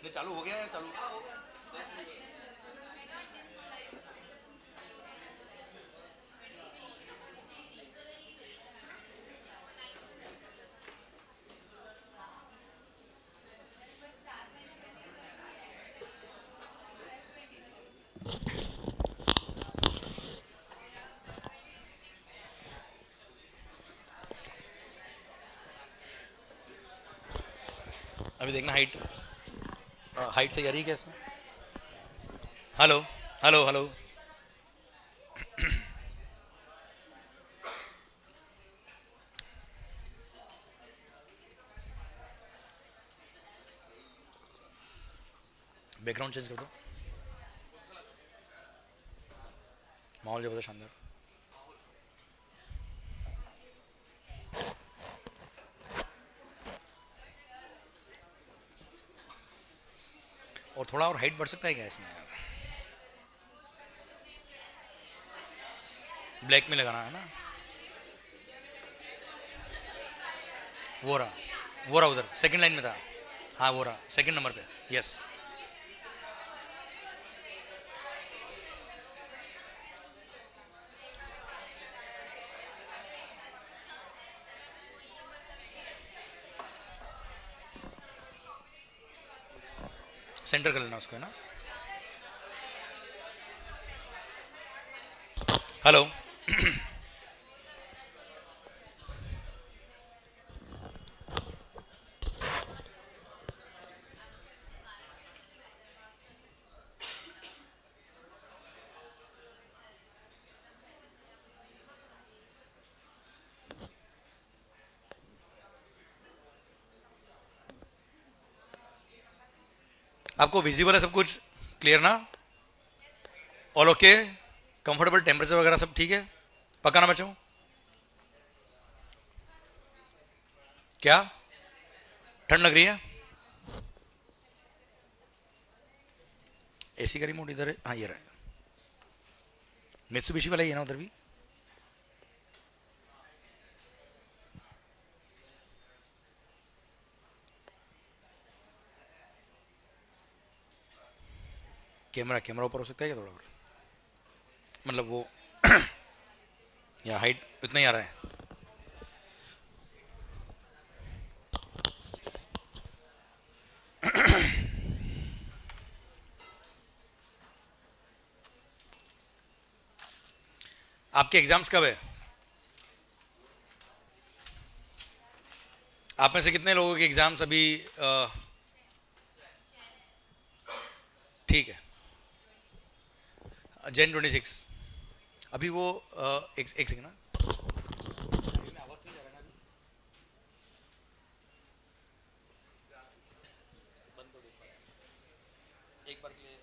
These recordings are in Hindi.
ये चालू हो गया है चालू। अभी देखना हाइट, हाइट सही आ रही है क्या इसमें? Hello, hello hello. Background change कर दो, माहौल जबरदस्त शानदार। और थोड़ा और हाइट बढ़ सकता है क्या इसमें? ब्लैक में लगाना है ना? वो रहा उधर सेकंड लाइन में था। हाँ वो रहा सेकंड नंबर पे, यस। सेंटर कर लेना उसको, है ना? हेलो। आपको विजिबल है सब कुछ? क्लियर ना? All okay? कंफर्टेबल, टेम्परेचर वगैरह सब ठीक है? पक्का ना बचाऊं? क्या ठंड लग रही है? एसी का रिमोट इधर है, हाँ ये रहेगा। मित्सुबिशी वाला ही है ना उधर भी? कैमरा कैमरा ऊपर हो सकता है क्या थोड़ा और? मतलब वो या हाइट उतना ही आ रहा है? आपके एग्जाम्स कब है? आप में से कितने लोगों के एग्जाम्स अभी ठीक है, Jan 26? अभी वो एक सेकंड ना। एक बार के लिए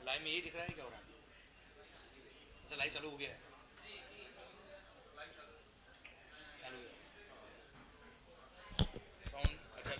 लाइव में यही दिख रहा है क्या हो रहा है? अच्छा लाइव चालू हो गया है। चालू है साउंड, अच्छा।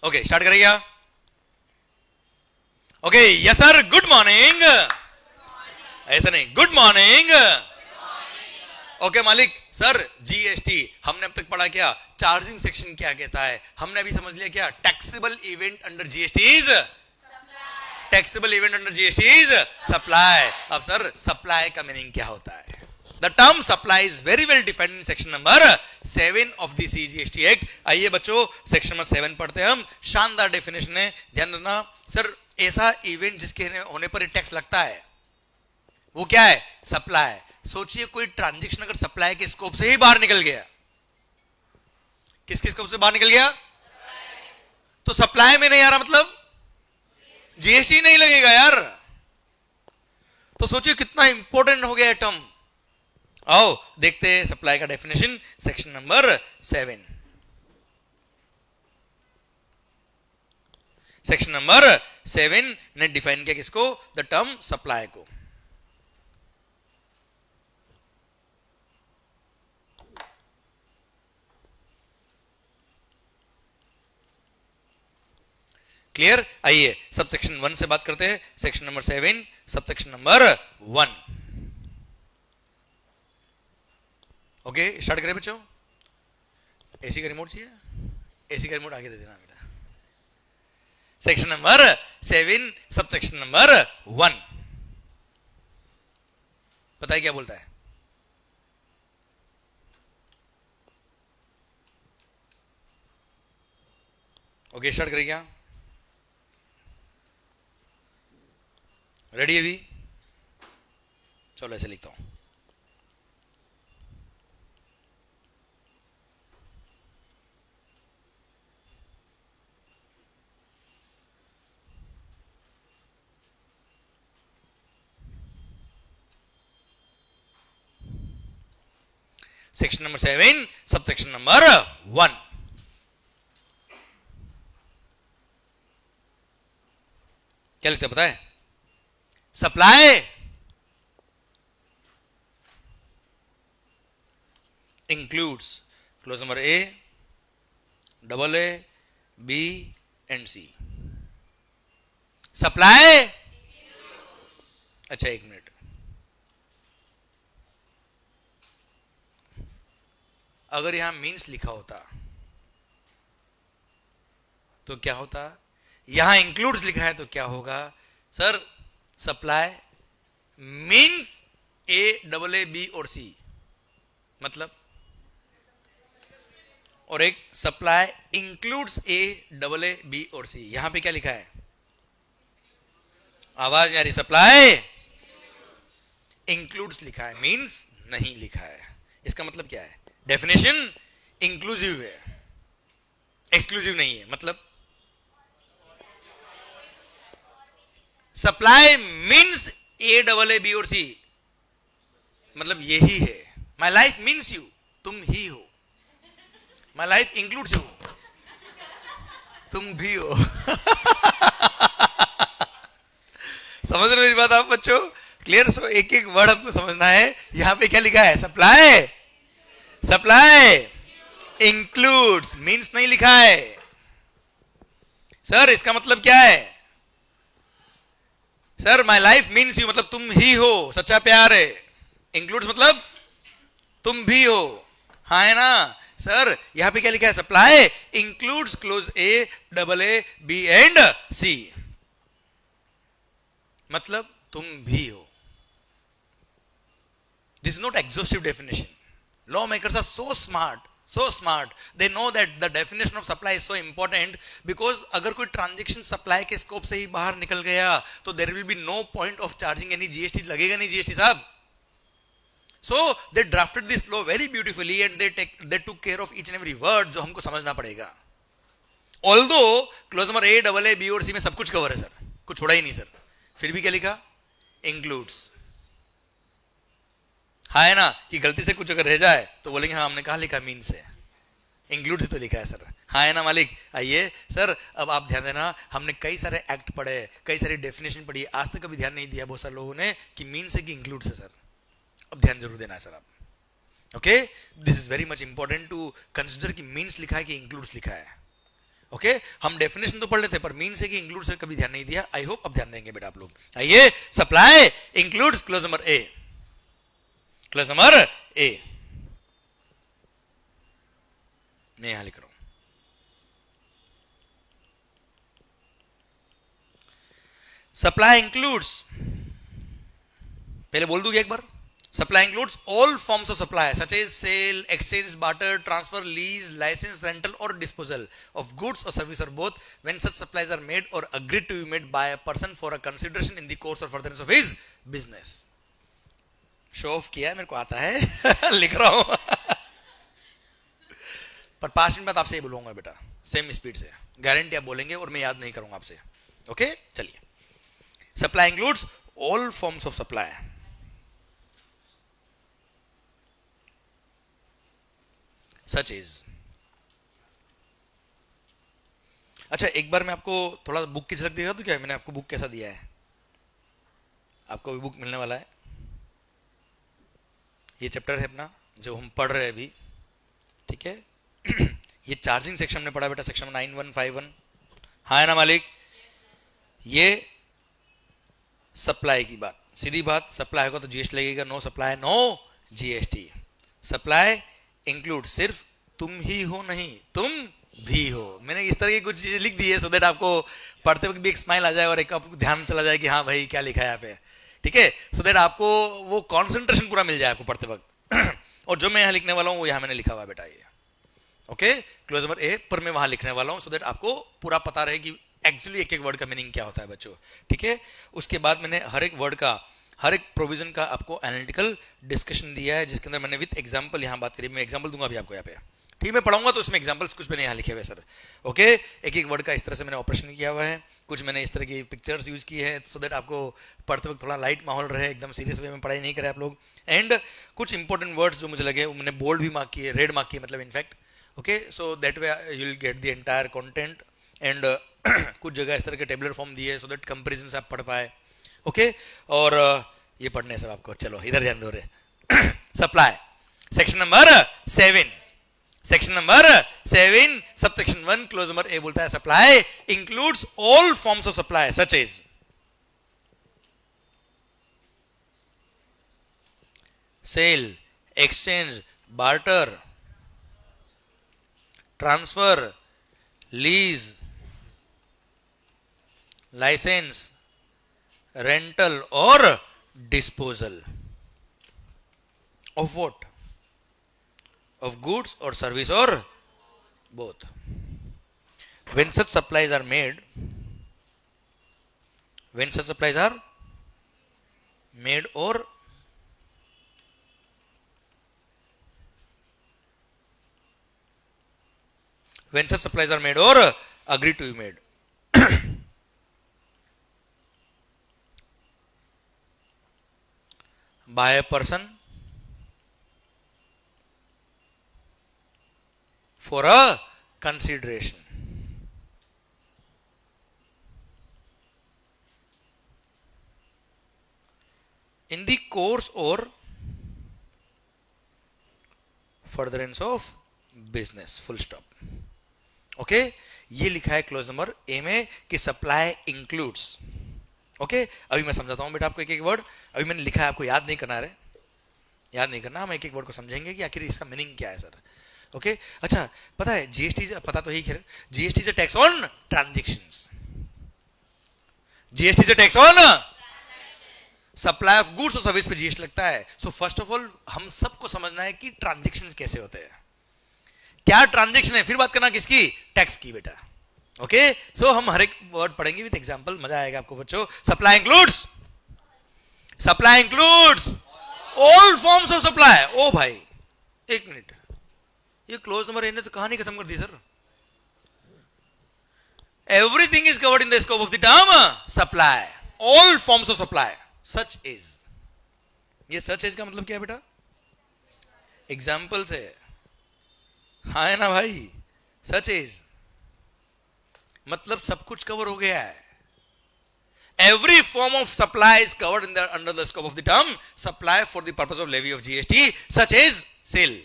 ओके स्टार्ट करें क्या? Okay yes sir, good morning. ऐसा नहीं, गुड मॉर्निंग। ओके मालिक सर, जीएसटी हमने अब तक पढ़ा क्या? चार्जिंग सेक्शन क्या कहता है हमने अभी समझ लिया क्या? Taxable event under GST is taxable event under GST is supply. अब सर सप्लाई का मीनिंग क्या होता है? The term supply is very well defined in section number 7 of the CGST act. आइए बच्चों सेक्शन नंबर 7 पढ़ते हैं हम। शानदार डेफिनेशन है, ध्यान देना। सर ऐसा इवेंट जिसके होने पर टैक्स लगता है वो क्या है? सप्लाई। सोचिए कोई ट्रांजैक्शन अगर सप्लाई के स्कोप से ही बाहर निकल गया, किसके स्कोप से बाहर निकल गया? तो सप्लाई में नहीं आ रहा, मतलब जीएसटी नहीं लगेगा यार। तो सोचिए कितना इंपॉर्टेंट हो गया टर्म। आओ देखते हैं सप्लाई का definition section number 7। Section number 7 ने डिफाइन किया किसको? द टर्म सप्लाई को। क्लियर? आइए सब सेक्शन 1 से बात करते हैं। Section number 7 sub section number 1। Okay start करें बच्चों। एसी का रिमोट चाहिए? एसी का रिमोट आगे दे देना बेटा। Section number 7 sub section number 1 बताइए क्या बोलता है? ओके स्टार्ट करें क्या? रेडी है भी? चलो ऐसे लिखता हूं। Section number 7 sub section number 1। क्या लिखते हैं पता है? Supply includes clause number A, double A, B and C. Supply, अच्छा एक मिनट, अगर यहां मीन्स लिखा होता तो क्या होता? यहां इंक्लूड्स लिखा है तो क्या होगा? Sir supply means A double A B और सी, मतलब, और एक supply includes A double A B और सी। यहां पे क्या लिखा है? आवाज नहीं आ रही। सप्लाई इंक्लूड्स लिखा है, मीन्स नहीं लिखा है। इसका मतलब क्या है? डेफिनेशन इंक्लूसिव है, एक्सक्लूसिव नहीं है। मतलब supply means A double A B और सी, मतलब यही है। माई लाइफ मीन्स यू, तुम ही हो। माई लाइफ इंक्लूड्स यू, तुम भी हो। समझ रहे मेरी बात आप बच्चों? क्लियर? सो एक एक वर्ड आपको समझना है। यहां पे क्या लिखा है? सप्लाई, सप्लाई इंक्लूड्स, मीन्स नहीं लिखा है। सर इसका मतलब क्या है? Sir my life means you मतलब तुम ही हो, सच्चा प्यार है। इंक्लूड्स मतलब तुम भी हो, हाँ है ना? सर यहां पे क्या लिखा है? Supply includes clause A double A B and C, मतलब तुम भी हो। This is not exhaustive definition. Law makers are so smart, they know that the definition of supply is so important because अगर कोई ट्रांजैक्शन सप्लाई के स्कोप से ही बाहर निकल गया तो there will be no point of charging any GST, लगेगा नहीं GST साहब। So they drafted this law very beautifully and they took care of each and every word जो हमको समझना पड़ेगा। Although clause number A double A B और सी में सब कुछ कवर है सर, कुछ छोड़ा ही नहीं सर, फिर भी क्या लिखा? इंक्लूड्स। हाँ है ना? कि गलती से कुछ अगर रह जाए तो बोलेंगे हाँ हमने कहा लिखा मीन्स है, इंक्लूड से तो लिखा है सर। हाँ है ना मालिक? आइए सर अब आप ध्यान देना, हमने कई सारे एक्ट पढ़े, कई सारी डेफिनेशन पढ़ी, आज तक कभी ध्यान नहीं दिया बहुत सारे लोगों ने कि मीन्स है कि इंक्लूड्स है सर। अब ध्यान जरूर देना है सर आप। Okay, this is very much important to consider कि मीन्स लिखा है कि इंक्लूड्स लिखा है। ओके हम डेफिनेशन तो पढ़ लेते पर मीन से कि इंक्लूड से कभी ध्यान नहीं दिया. आई होप अब ध्यान देंगे बेटा आप लोग. आइए, सप्लाई इंक्लूड्स क्लोज नंबर ए. क्लोज नंबर ए मैं यहां लिख रहा हूं. सप्लाई इंक्लूड्स, पहले बोल दूंगी एक बार. Supply includes all forms of supply such as sale, exchange, barter, transfer, lease, license, rental or disposal of goods or service or both when such supplies are made or agreed to be made by a person for a consideration in the course or furtherance of his business. Show off किया है, मेरे को आता है लिख रहा हूं पर 5 मिनट बाद आपसे ये बोलूंगा बेटा सेम स्पीड से. गारंटी आप बोलेंगे और मैं याद नहीं करूंगा आपसे. ओके चलिए. Supply includes all forms of supply such is. अच्छा एक बार मैं आपको थोड़ा बुक की झलक देगा तो क्या मैंने आपको बुक कैसा दिया है. आपको भी बुक मिलने वाला है. ये चैप्टर है अपना जो हम पढ़ रहे हैं अभी. ठीक है ये चार्जिंग सेक्शन में पढ़ा बेटा, सेक्शन 9151. हाँ है ना मालिक. ये सप्लाई की बात, सीधी बात. सप्लाई होगा तो जीएसटी लगेगा. No supply no GST. Supply include सिर्फ तुम ही हो नहीं, तुम भी हो. मैंने इस तरह की कुछ चीजें लिख दी है सो दैट आपको पढ़ते वक्त भी एक स्माइल आ जाए और एक आपको ध्यान चला जाए कि हाँ भाई क्या लिखा है यहाँ पे. ठीक है सो दैट आपको वो कॉन्सेंट्रेशन पूरा मिल जाए आपको पढ़ते वक्त और जो मैं यहाँ लिखने वाला हूँ वो यहाँ मैंने लिखा हुआ है बेटा. ये ओके क्लोज नंबर ए पर मैं वहां लिखने वाला हूँ सो दैट आपको पूरा पता रहे कि एक्चुअली एक एक वर्ड का मीनिंग क्या होता है बच्चों. ठीक है उसके बाद मैंने हर एक वर्ड का, हर एक प्रोविजन का आपको एनालिटिकल डिस्कशन दिया है जिसके अंदर मैंने विद एग्जांपल यहां बात करी. मैं एग्जांपल दूंगा अभी आपको यहाँ पे. ठीक है मैं पढ़ाऊंगा तो उसमें एग्जांपल्स कुछ मैंने यहाँ लिखे हुए सर. ओके एक एक वर्ड का इस तरह से मैंने ऑपरेशन किया हुआ है. कुछ मैंने इस तरह की पिक्चर्स यूज की है सो दैट आपको पढ़ते वक्त थोड़ा लाइट माहौल रहे, एकदम सीरियस वे में पढ़ाई नहीं करें आप लोग. एंड कुछ इंपॉर्टेंट वर्ड्स जो मुझे लगे वो मैंने बोल्ड भी मार्क किए, रेड मार्क किए मतलब in fact. Okay so that way you will get the entire content. And कुछ जगह इस तरह के टेबलर फॉर्म दिए सो दैट कंपेरिजन से आप पढ़ पाए. ओके और ये पढ़ने सब आपको. चलो इधर ध्यान दो रहे. Supply section number 7. Section number 7 sub section 1 clause number A बोलता है supply includes all forms of supply such as sale, exchange, barter, transfer, lease, licence, rental or disposal of what? Of goods or service or both. When such supplies are made, when such supplies are made or when such supplies are made or agreed to be made by a person for a consideration. In the course or furtherance of business. Full stop. Okay ये लिखा है क्लोज नंबर ए में कि सप्लाई इंक्लूड्स. ओके अभी मैं समझाता हूं बेटा आपको एक एक वर्ड. अभी मैंने लिखा है, आपको याद नहीं करना. याद नहीं करना, हम एक एक वर्ड को समझेंगे कि आखिर इसका मीनिंग क्या है सर. ओके अच्छा पता है जीएसटी पता तो ही खैर. GST is a tax on transactions. GST is a tax on supply of goods और सर्विस पे जीएसटी लगता है. सो फर्स्ट ऑफ ऑल हम सबको समझना है कि ट्रांजैक्शंस कैसे होते हैं, क्या ट्रांजैक्शन है, फिर बात करना किसकी, टैक्स की बेटा. ओके सो हम हर एक वर्ड पढ़ेंगे विद एग्जांपल, मजा आएगा आपको बच्चों. Supply includes all forms of supply. ओ भाई एक मिनट, ये क्लोज नंबर ए ने तो कहानी खत्म कर दी sir. Everything is covered in the scope of the term supply. All forms of supply such is. ये सच इज का मतलब क्या है बेटा, एग्जाम्पल से. हाँ है ना भाई, सच इज मतलब सब कुछ कवर हो गया है. Every form of supply is covered under the scope of the term supply for the purpose of levy of GST, such as sale.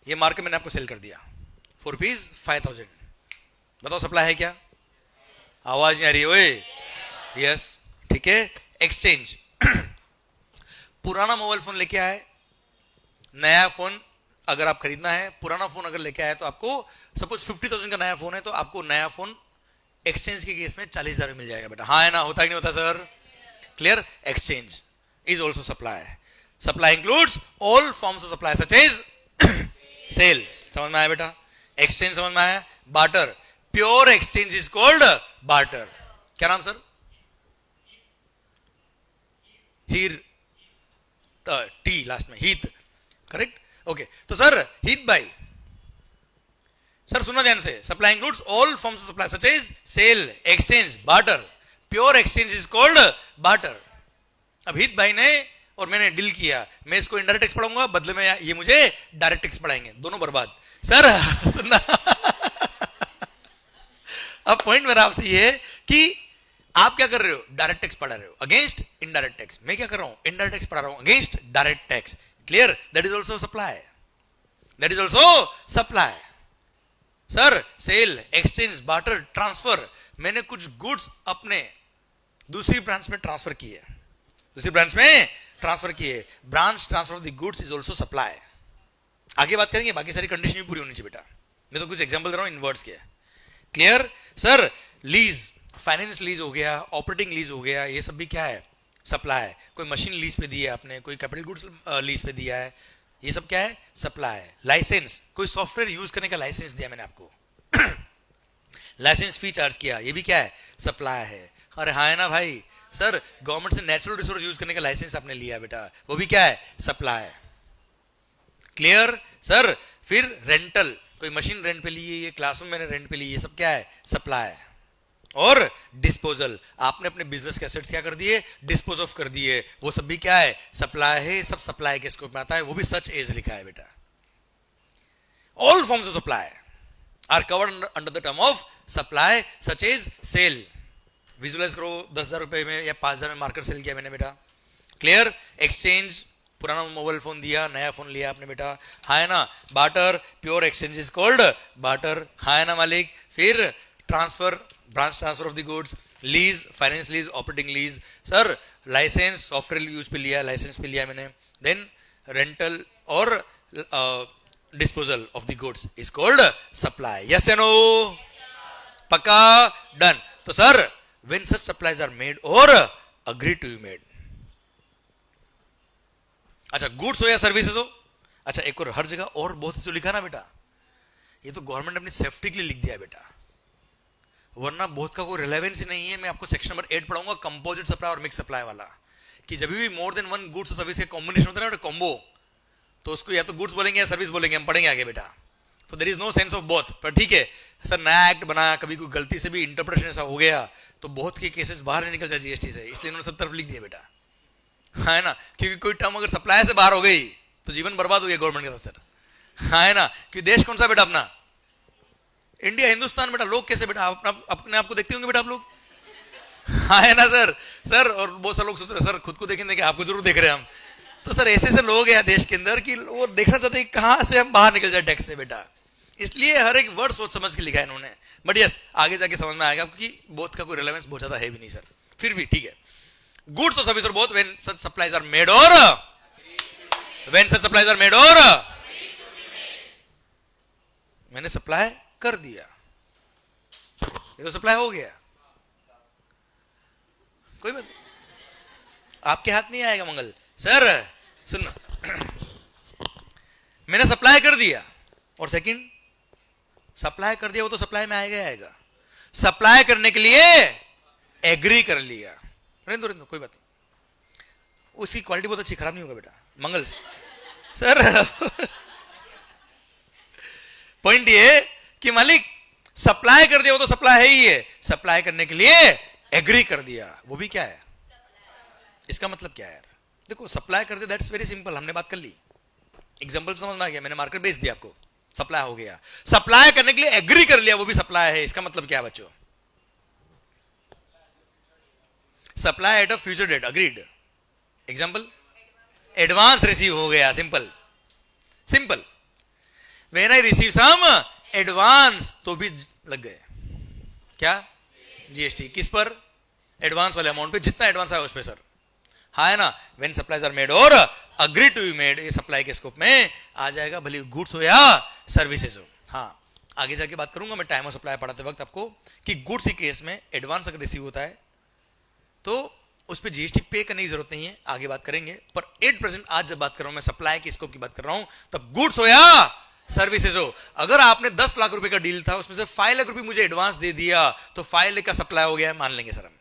ये मार्क मैंने आपको सेल कर दिया for rupees 5000. बताओ सप्लाई है क्या? आवाज नहीं आ रही ओए? यस, ठीक है। एक्सचेंज, पुराना मोबाइल फोन लेके आए, नया फोन अगर आप खरीदना है, पुराना फोन अगर लेके आए तो आपको सपोज 50,000 का नया फोन है तो आपको नया फोन एक्सचेंज के केस में 40,000 में मिल जाएगा बेटा। हाँ है ना? होता है कि नहीं होता sir? Clear? Exchange is also supply. Supply includes all forms of supply such as sale, समझ में आया बेटा? एक्सचेंज समझ में आया? Barter, pure exchange is called barter. क्या नाम सर? हीर, टी लास्ट में, हीत, करेक्ट? ओके, तो सर हीत भाई, सर सुनना ध्यान से, supply includes all forms of supply such as sale, exchange, barter. Pure exchange is called barter. अब हीत भाई ने और मैंने डील किया, मैं इसको इनडायरेक्ट टैक्स पढ़ाऊंगा, बदले में ये मुझे डायरेक्ट टैक्स पढ़ाएंगे, दोनों बर्बाद सर। सुनना, अब पॉइंट मेरा आपसे ये है कि आप क्या कर रहे हो? डायरेक्ट टैक्स पढ़ा रहे हो अगेंस्ट इनडायरेक्ट टैक्स। मैं क्या कर रहा हूं? इनडायरेक्ट टैक्स पढ़ा रहा हूं against direct tax. Clear? That is also supply, that is also supply. Sir sale, exchange, barter, transfer, मैंने कुछ गुड्स अपने दूसरी ब्रांच में ट्रांसफर किए, दूसरी ब्रांच में ट्रांसफर किए, branch transfer of the goods is also supply. आगे बात करेंगे, बाकी सारी कंडीशन भी पूरी होनी चाहिए बेटा। मैं तो कुछ एग्जांपल दे रहा हूं इन वर्ड्स के। Clear? Sir lease, finance lease हो गया, ऑपरेटिंग लीज हो गया, ये सब भी क्या है? सप्लाई है। कोई मशीन लीज पे दी है आपने, कोई कैपिटल गुड्स लीज पे दिया है, ये सब क्या है? सप्लाई है। लाइसेंस, कोई सॉफ्टवेयर यूज करने का लाइसेंस दिया मैंने आपको, लाइसेंस फी चार्ज किया, ये भी क्या है? सप्लाई है। अरे हाँ है ना भाई? सर गवर्नमेंट से नेचुरल रिसोर्स यूज करने का लाइसेंस आपने लिया बेटा, वो भी क्या है? सप्लाई है। क्लियर? सर फिर रेंटल, कोई मशीन रेंट पे ली है, ये क्लासरूम मैंने रेंट पे ली, ये सब क्या है? सप्लाई है। और डिस्पोजल, आपने अपने बिजनेस के एसेट्स क्या कर दिए? डिस्पोज ऑफ कर दिए, वो सब भी क्या है? सप्लाई है। सब सप्लाई के स्कोप में आता है, वो भी सच एज लिखा है बेटा। All forms of supply are covered under the term of supply such as sale. Visualise करो, 10,000 रुपए में या 5,000 में मार्कर सेल किया मैंने बेटा। क्लियर? एक्सचेंज, पुराना मोबाइल फोन दिया, नया फोन लिया आपने बेटा, हाँ है ना? Barter, pure exchange is called barter, हाँ है ना मालिक? फिर transfer, branch transfer of the goods, lease, finance lease, operating lease, sir licence, software use पे लिया, लाइसेंस पे लिया मैंने, देन रेंटल और disposal of the goods is called supply. Yes या नो? पक्का? डन। तो sir when such supplies are made or agree to be made, अच्छा गुड्स हो या सर्विसेज हो, अच्छा एक और हर जगह और बहुत तो लिखा ना बेटा, ये तो गवर्नमेंट ने अपनी सेफ्टी के लिए लिख दिया बेटा, वरना बहुत का कोई रिलेवेंस ही नहीं है। मैं आपको सेक्शन नंबर 8 पढ़ाऊंगा, कंपोजिट सप्लाई और मिक्स सप्लाई वाला, कि जब भी मोर देन वन गुड्स और सर्विस के कॉम्बिनेशन होता है ना कॉम्बो, तो उसको या तो गुड्स बोलेंगे या सर्विस बोलेंगे, हम पढ़ेंगे आगे बेटा। तो there is no sense of both, पर ठीक है सर, नया एक्ट बनाया, कभी कोई गलती से भी इंटरप्रिटेशन ऐसा हो गया तो बहुत के केसेस बाहर नहीं निकल जाए जीएसटी से, इसलिए इन्होंने सब तरफ लिख दिया बेटा, हाँ है ना? क्योंकि कोई टर्म अगर सप्लाई से बाहर हो गई तो जीवन बर्बाद हो गया गवर्नमेंट का सर, हाँ है ना? क्योंकि देश कौन सा बेटा अपना? इंडिया, हिंदुस्तान बेटा। लोग कैसे बेटा अपने आप को देखते होंगे बेटा आप लोग, हाँ है ना सर? सर और बहुत सारे लोग सोच रहे सर खुद को देखेंगे कि आपको जरूर देख रहे हैं हम, तो सर ऐसे ऐसे लोग हैं देश के अंदर कि वो देखना चाहते हैं कहां से हम बाहर निकल जाए टैक्स से बेटा, इसलिए हर एक वर्ड सोच समझ के लिखा है इन्होंने। बट यस आगे जाके समझ में आएगा क्योंकि बोथ का कोई रिलेवेंस बहुत ज्यादा है भी नहीं सर, फिर भी ठीक है। गुड्स और सर्विस और both when such supplies are made और when such supplies are made और मैंने सप्लाई कर दिया, ये तो सप्लाई हो गया, कोई बात आपके हाथ नहीं आएगा मंगल सर। सुनना, मैंने सप्लाई कर दिया और सेकंड सप्लाई कर दिया, वो तो सप्लाई में आएगा आएगा, सप्लाई करने के लिए एग्री कर लिया, रहने दो कोई बात नहीं, उसकी क्वालिटी बहुत अच्छी, खराब नहीं होगा बेटा मंगल सर। पॉइंट ये कि मालिक सप्लाई कर दिया, वो तो सप्लाई है ही है, सप्लाई करने के लिए एग्री कर दिया, वो भी क्या है? इसका मतलब क्या है यार? देखो सप्लाई कर दिया दैट्स वेरी सिंपल, हमने बात कर ली, एग्जांपल समझ में आ गया, मैंने मार्केट बेच दिया आपको, सप्लाई हो गया। सप्लाई करने के लिए एग्री कर लिया, वो भी सप्लाई है, इसका मतलब क्या है बच्चों? Supply at a future date, agreed. Example advance receive हो गया, simple simple. When I receive some advance तो भी लग गए, क्या? जीएसटी किस पर? एडवांस वाले अमाउंट पे, जितना एडवांस आया उस पे सर। हाँ है ना? When supplies are made or agree to be made, ये सप्लाई के स्कोप में आ जाएगा, भले गुड्स हो या सर्विसेज हो। हाँ, आगे जाके बात करूंगा मैं टाइम ऑफ सप्लाई पढ़ाते वक्त आपको कि गुड्स के केस में एडवांस अगर रिसीव होता है तो उस पर जीएसटी पे करने की जरूरत नहीं है, आगे बात करेंगे। पर 8% आज जब बात कर रहा हूं मैं सप्लाई के स्कोप की बात कर रहा हूं, तब गुड्स हो या सर्विसेज हो, अगर आपने 10 लाख रुपए का डील था उसमें से 5 लाख रुपए मुझे एडवांस दे दिया तो 5 लाख का सप्लाई हो गया, मान लेंगे सर हम,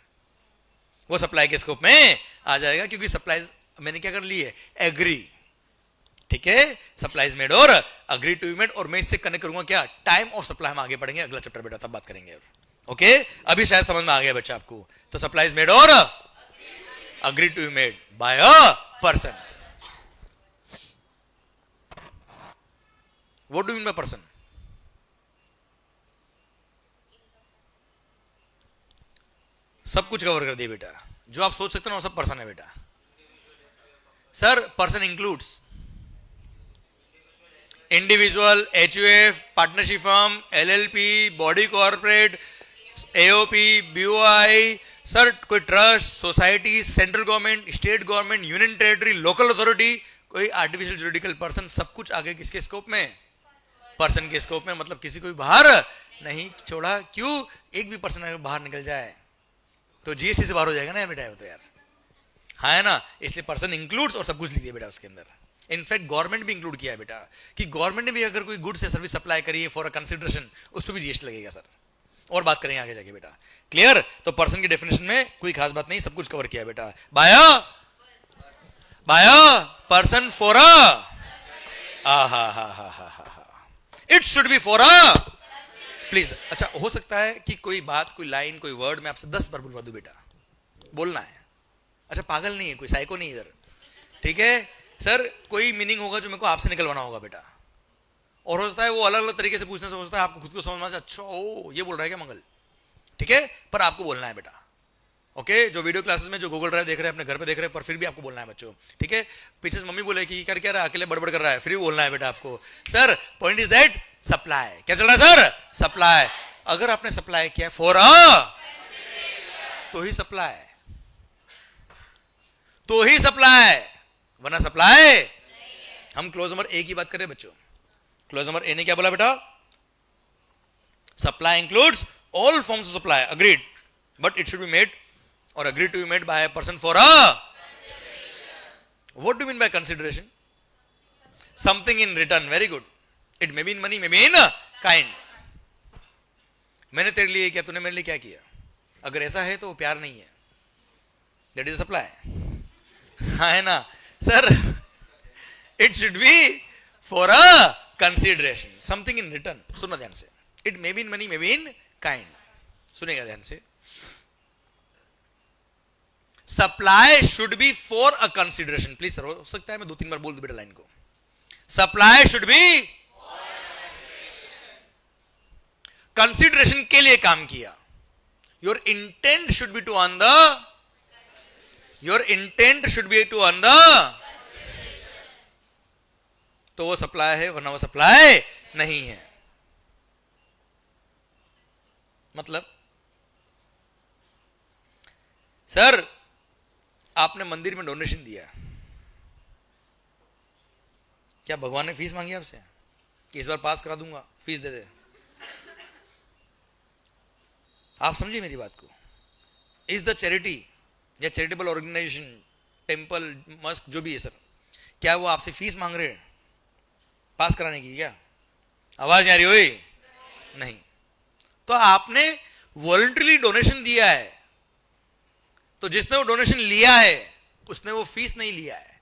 वो सप्लाई के स्कोप में आ जाएगा, क्योंकि सप्लाई मैंने क्या कर ली है? एग्री। ठीक है, supplies made or agree to be made. और मैं इससे कनेक्ट करूंगा क्या? Time of supply. हम आगे पढ़ेंगे अगला चैप्टर बेटा, तब बात करेंगे। ओके, अभी शायद समझ में आ गया बच्चा आपको। तो supplies made or agree to be made by a person. What do mean by person? सब कुछ कवर कर दिया बेटा, जो आप सोच सकते हो ना वो सब पर्सन है बेटा। Sir person includes individual, HUF, partnership firm, LLP, body corporate, AOP, BOI, sir कोई trust, society, central government, state government, union territory, local authority, कोई आर्टिफिशियल जुरिडिकल पर्सन, सब कुछ आगे किसके स्कोप में? पर्सन के स्कोप में। मतलब किसी को भी बाहर नहीं छोड़ा। क्यों? एक भी पर्सन अगर बाहर निकल जाए तो जीएसटी से बाहर हो जाएगा ना बेटा, तो यार हाँ है ना? इसलिए पर्सन इंक्लूड्स और सब कुछ लिख दिया बेटा उसके अंदर। इनफैक्ट गवर्नमेंट भी इंक्लूड किया है बेटा, कि गवर्नमेंट ने भी अगर कोई गुड्स या सर्विस सप्लाई करी है फॉर अ कंसिडरेशन, उस पर भी जीएसटी लगेगा सर। और बात करेंगे आगे जाके बेटा, क्लियर? तो पर्सन की डेफिनेशन में कोई खास बात नहीं, सब कुछ कवर किया बेटा। By person for it should be for please. अच्छा, हो सकता है कि कोई बात, कोई लाइन, कोई वर्ड मैं आपसे 10 बार बुलवा दूं बेटा, बोलना है। अच्छा, पागल नहीं है कोई, साइको नहीं इधर, ठीक है सर? कोई मीनिंग होगा जो मेरे को आपसे निकलवाना होगा बेटा, और हो सकता है वो अलग अलग तरीके से पूछने से हो सकता है आपको खुद को समझ में, अच्छा ओ ये बोल रहा है क्या मंगल, ठीक है? पर आपको बोलना है बेटा। ओके, जो वीडियो क्लासेस में, जो गूगल ड्राइव देख रहे हैं, अपने घर पे देख रहे हैं, पर फिर भी आपको बोलना है बच्चों, ठीक है? पीछे से मम्मी बोले कि कर क्या रहा है, अकेले बड़बड़ कर रहा है, फिर भी बोलना है बेटा आपको। Sir point is that supply, क्या चल रहा है सर? सप्लाई। अगर आपने सप्लाई किया फॉर तो ही सप्लाई, तो ही सप्लाई, वरना सप्लाई। हम क्लोज नंबर ए की बात करें बच्चों। क्लोज नंबर ए ने क्या बोला बेटा? Supply includes all forms of supply, agreed, but it should be made or agreed to be made by a person for a what do you mean by consideration? Something in return. Very good. It may be in money, may be in kind. मैंने तेरे लिए क्या, तूने मेरे लिए क्या किया? अगर ऐसा है तो वो प्यार नहीं है, that is supply. हाँ है ना sir? It should be for a consideration, something in return. सुनना ध्यान से, it may be in money, may be in kind. सुनेगा ध्यान से। Supply should be for a consideration. Please sir, हो सकता है मैं 2-3 बार बोल दूं बेटा लाइन को। सप्लाई शुड बी कंसिडरेशन के लिए काम किया। Your intent should be to earn the, your intent should be to earn the, तो वो सप्लाई है, वरना वो सप्लाई नहीं है। मतलब सर आपने मंदिर में डोनेशन दिया, क्या भगवान ने फीस मांगी आपसे कि इस बार पास करा दूंगा, फीस दे दे? आप समझिए मेरी बात को। इज द चैरिटी या चैरिटेबल ऑर्गेनाइजेशन, टेंपल, मस्क, जो भी है सर, क्या वो आपसे फीस मांग रहे हैं पास कराने की? क्या आवाज नहीं आ रही? हुई नहीं। तो आपने वॉलंटरीली डोनेशन दिया है, तो जिसने वो डोनेशन लिया है उसने वो फीस नहीं लिया है।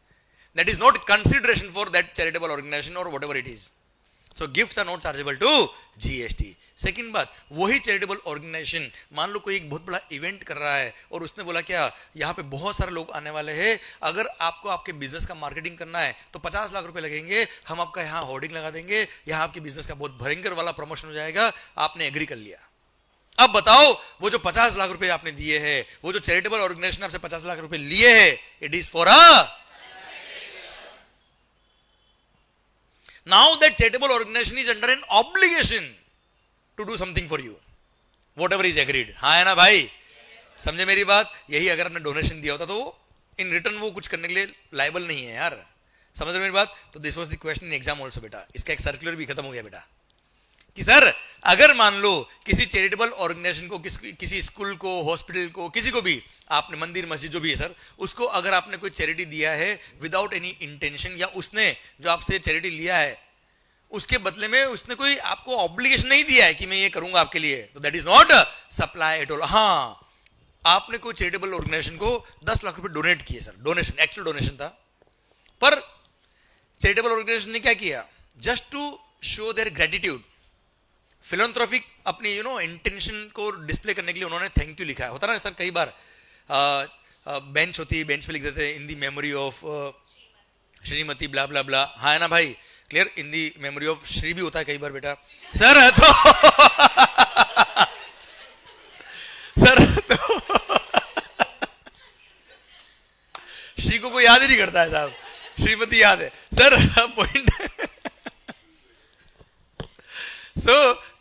That is not consideration for that charitable organisation और whatever it is. So gifts are not chargeable to GST. Second बात, वही चैरिटेबल ऑर्गेनाइजेशन, मान लो कोई एक बहुत बड़ा इवेंट कर रहा है और उसने बोला क्या यहां पे बहुत सारे लोग आने वाले हैं, अगर आपको आपके बिजनेस का मार्केटिंग करना है तो 50 लाख रुपए लगेंगे, हम आपका यहां होर्डिंग लगा देंगे, यहां आपके बिजनेस का बहुत भयंकर वाला प्रमोशन हो जाएगा। आपने एग्री कर लिया। अब बताओ, वो जो 50 लाख रुपए आपने दिए हैं, वो जो चैरिटेबल ऑर्गेनाइजेशन आपसे 50 लाख रुपए लिए हैं, it is for a, now that charitable organization is under an obligation to do something for you. What ever is agreed, हाँ है ना भाई, समझे मेरी बात। यही अगर आपने डोनेशन दिया होता तो वो इन रिटर्न वो कुछ करने के लिए लायबल नहीं है यार, समझ रहे मेरी बात। तो this was the question in exam also बेटा, इसका एक सर्कुलर भी खत्म हो गया बेटा कि सर अगर मान लो किसी चैरिटेबल ऑर्गेनाइजेशन को, किसी स्कूल को, हॉस्पिटल को, किसी को भी आपने, मंदिर मस्जिद जो भी है सर, उसको अगर आपने कोई चैरिटी दिया है विदाउट एनी इंटेंशन, या उसने जो आपसे चैरिटी लिया है उसके बदले में उसने कोई आपको ऑब्लिगेशन नहीं दिया है कि मैं ये करूंगा आपके लिए, तो that is not supply at all. हाँ, आपने कोई चैरिटेबल ऑर्गेनाइजेशन को 10 लाख रुपए डोनेट किए सर, डोनेशन, एक्चुअल डोनेशन था, पर चैरिटेबल ऑर्गेनाइजेशन ने क्या किया, just to show their gratitude, philanthropic अपनी इंटेंशन को डिस्प्ले करने के लिए उन्होंने थैंक यू लिखा है। होता ना सर कई बार बेंच होती है, बेंच पे लिख देते हैं इन दी मेमोरी ऑफ श्रीमती ब्ला ब्ला ब्ला, हाँ है ना भाई, clear, in the memory of Shri भी होता है कई बार बेटा सर, तो सर तो श्री को कोई याद ही नहीं करता है साहब, श्रीमती याद है सर, पॉइंट। सो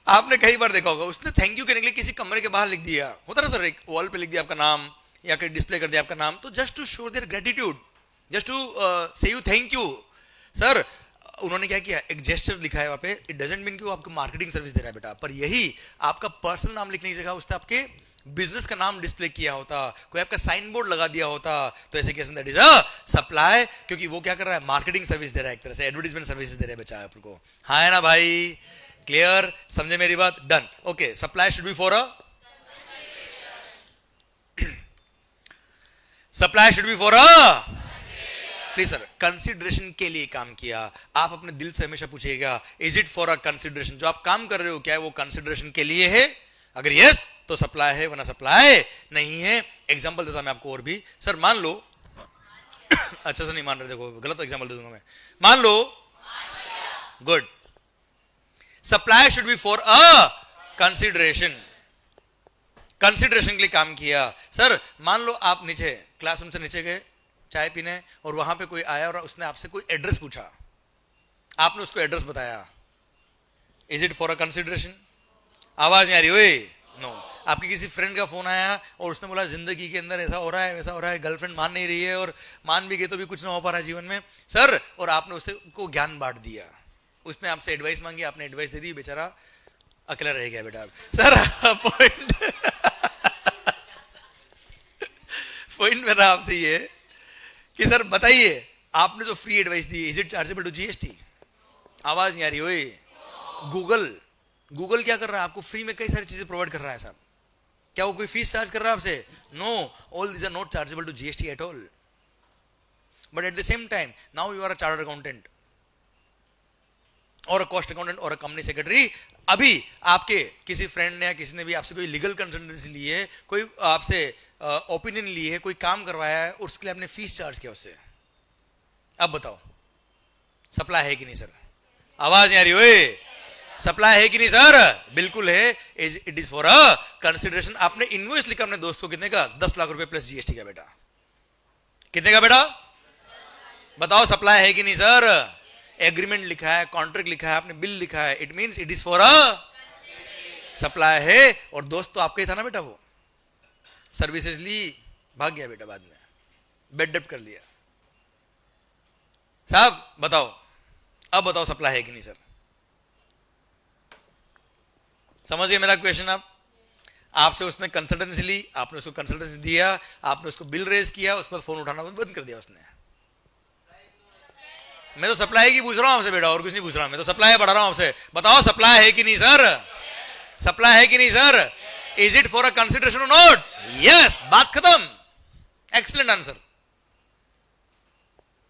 आपने कई बार देखा होगा उसने थैंक यू करने के लिए किसी कमरे के बाहर लिख दिया, होता ना सर, एक वॉल पे लिख दिया आपका नाम या कहीं डिस्प्ले कर दिया आपका नाम, तो just to show their gratitude, just to say you thank you sir. उन्होंने क्या किया, एक जेस्चर लिखा है वहां पे, इट डजंट मीन कि वो आपको मार्केटिंग सर्विस दे रहा है बेटा, पर यही आपका पर्सनल नाम लिखने की जगह उसने आपके बिजनेस का नाम डिस्प्ले किया होता, कोई आपका साइन बोर्ड लगा दिया होता, तो ऐसे केस में दैट इज अ सप्लाई, क्योंकि वो क्या कर रहा है, मार्केटिंग सर्विस दे रहा है, एक तरह से एडवर्टाइजमेंट सर्विसेज दे रहा है बच्चा आपको, हाँ है ना भाई, क्लियर, समझे मेरी बात, done, okay. Supply should be for a, supply should be for a, please sir, consideration के लिए काम किया। आप अपने दिल से हमेशा पूछिएगा, is it for a consideration, जो आप काम कर रहे हो क्या है वो कंसिडरेशन के लिए है, अगर यस तो सप्लाई है, वरना सप्लाई नहीं है। एग्जांपल देता मैं आपको और भी, सर मान लो अच्छा से नहीं मान रहे, देखो गलत एग्जांपल दे दूंगा मैं, मान लो, good, supply should be for a consideration, consideration के लिए काम किया। सर मान लो आप नीचे क्लासरूम से नीचे गए चाय पीने, और वहां पे कोई आया और उसने आपसे कोई एड्रेस पूछा, आपने उसको एड्रेस बताया, is it for a consideration, आवाज नहीं आ रही, ओए नो। आपके किसी फ्रेंड का फोन आया और उसने बोला जिंदगी के अंदर ऐसा हो रहा है वैसा हो रहा है, गर्लफ्रेंड मान नहीं रही है, और मान भी गए तो भी कुछ ना हो पा रहा है जीवन में सर, और आपने उसे को ज्ञान बांट दिया, उसने आपसे एडवाइस मांगी, आपने एडवाइस दे दी, बेचारा अकेला रह गया बेटा सर। पॉइंट पॉइंट मेरा आपसे ये कि सर बताइए, आपने जो फ्री एडवाइस दी, is it chargeable to GST, आवाज नहीं आ रही, ओए गूगल क्या कर रहा है, आपको फ्री में कई सारी चीजें प्रोवाइड कर रहा है साहब, क्या वो कोई फीस चार्ज कर रहा है आपसे, no, all these are not chargeable to GST at all, but at the same time now you are a chartered accountant or cost accountant or company secretary, अभी आपके किसी फ्रेंड ने या किसी ने भी आपसे कोई लीगल कंसल्टेंसी ली है, कोई आपसे ओपिनियन ली है, कोई काम करवाया है, उसके लिए आपने फीस चार्ज किया उससे, अब बताओ सप्लाई है कि नहीं सर, आवाज नहीं आ रही, ओए सप्लाई है कि नहीं सर, बिल्कुल है, it is for a consideration. आपने इनवॉइस लिखा अपने दोस्त को कितने का, 10 लाख रुपए प्लस जीएसटी का बेटा, कितने का बेटा बताओ, सप्लाई है कि नहीं सर, एग्रीमेंट लिखा है, कॉन्ट्रैक्ट लिखा है, आपने बिल लिखा है, it means it is for a supply है। और दोस्त तो आपका ही था ना बेटा, वो सर्विसेज ली, भाग गया बेटा, बाद में बेड डेप्ट कर लिया साहब, बताओ अब बताओ सप्लाई है कि नहीं सर, समझ गए मेरा क्वेश्चन आप, आपसे उसने कंसल्टेंसी ली, आपने उसको कंसल्टेंसी दिया, आपने उसको बिल रेज किया, उसके बाद फोन उठाना बंद कर दिया उसने, मैं तो सप्लाई की पूछ रहा हूं आपसे बेटा, और कुछ नहीं पूछ रहा, मैं तो सप्लाई बढ़ा रहा हूं आपसे, बताओ सप्लाई है कि नहीं सर, सप्लाई है कि नहीं sir, is it for a consideration और नॉट, यस, बात खत्म, एक्सीलेंट आंसर।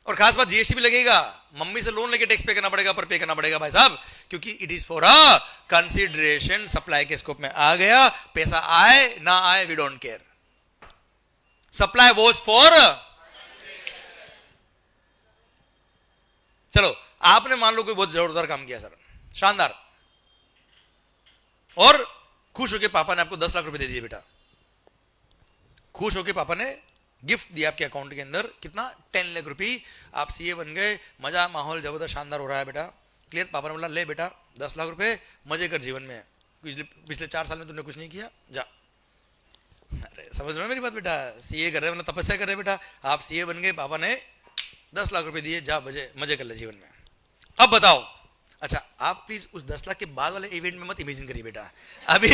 और खास बात जीएसटी भी लगेगा, मम्मी से लोन लेके टैक्स पे करना पड़ेगा, पर पे करना पड़ेगा भाई साहब, क्योंकि it is for a consideration, supply के स्कोप में आ गया, पैसा आए ना आए we don't care, supply was for, चलो आपने मान लो कोई बहुत जोरदार काम किया सर, शानदार, और खुश होके पापा ने आपको 10 लाख रुपए दे दिए बेटा, खुश होके पापा ने गिफ्ट दिया आपके अकाउंट के अंदर, कितना 10 लाख रुपए, आप सीए बन गए, मजा माहौल जबरदस्त शानदार हो रहा है बेटा, क्लियर, पापा ने बोला ले बेटा 10 लाख रुपए, मजे कर जीवन में, पिछले 4 साल में तुमने कुछ नहीं किया, जा। अरे समझ रहे हो मेरी बात बेटा, सीए कर रहे मतलब तपस्या कर रहे बेटा, आप सीए बन गए, पापा ने 10 लाख रुपए दिए, जा मजे कर ले जीवन में। अब बताओ, अच्छा आप प्लीज उस 10 लाख के बाद वाले इवेंट में मत इमेजिन करिए बेटा अभी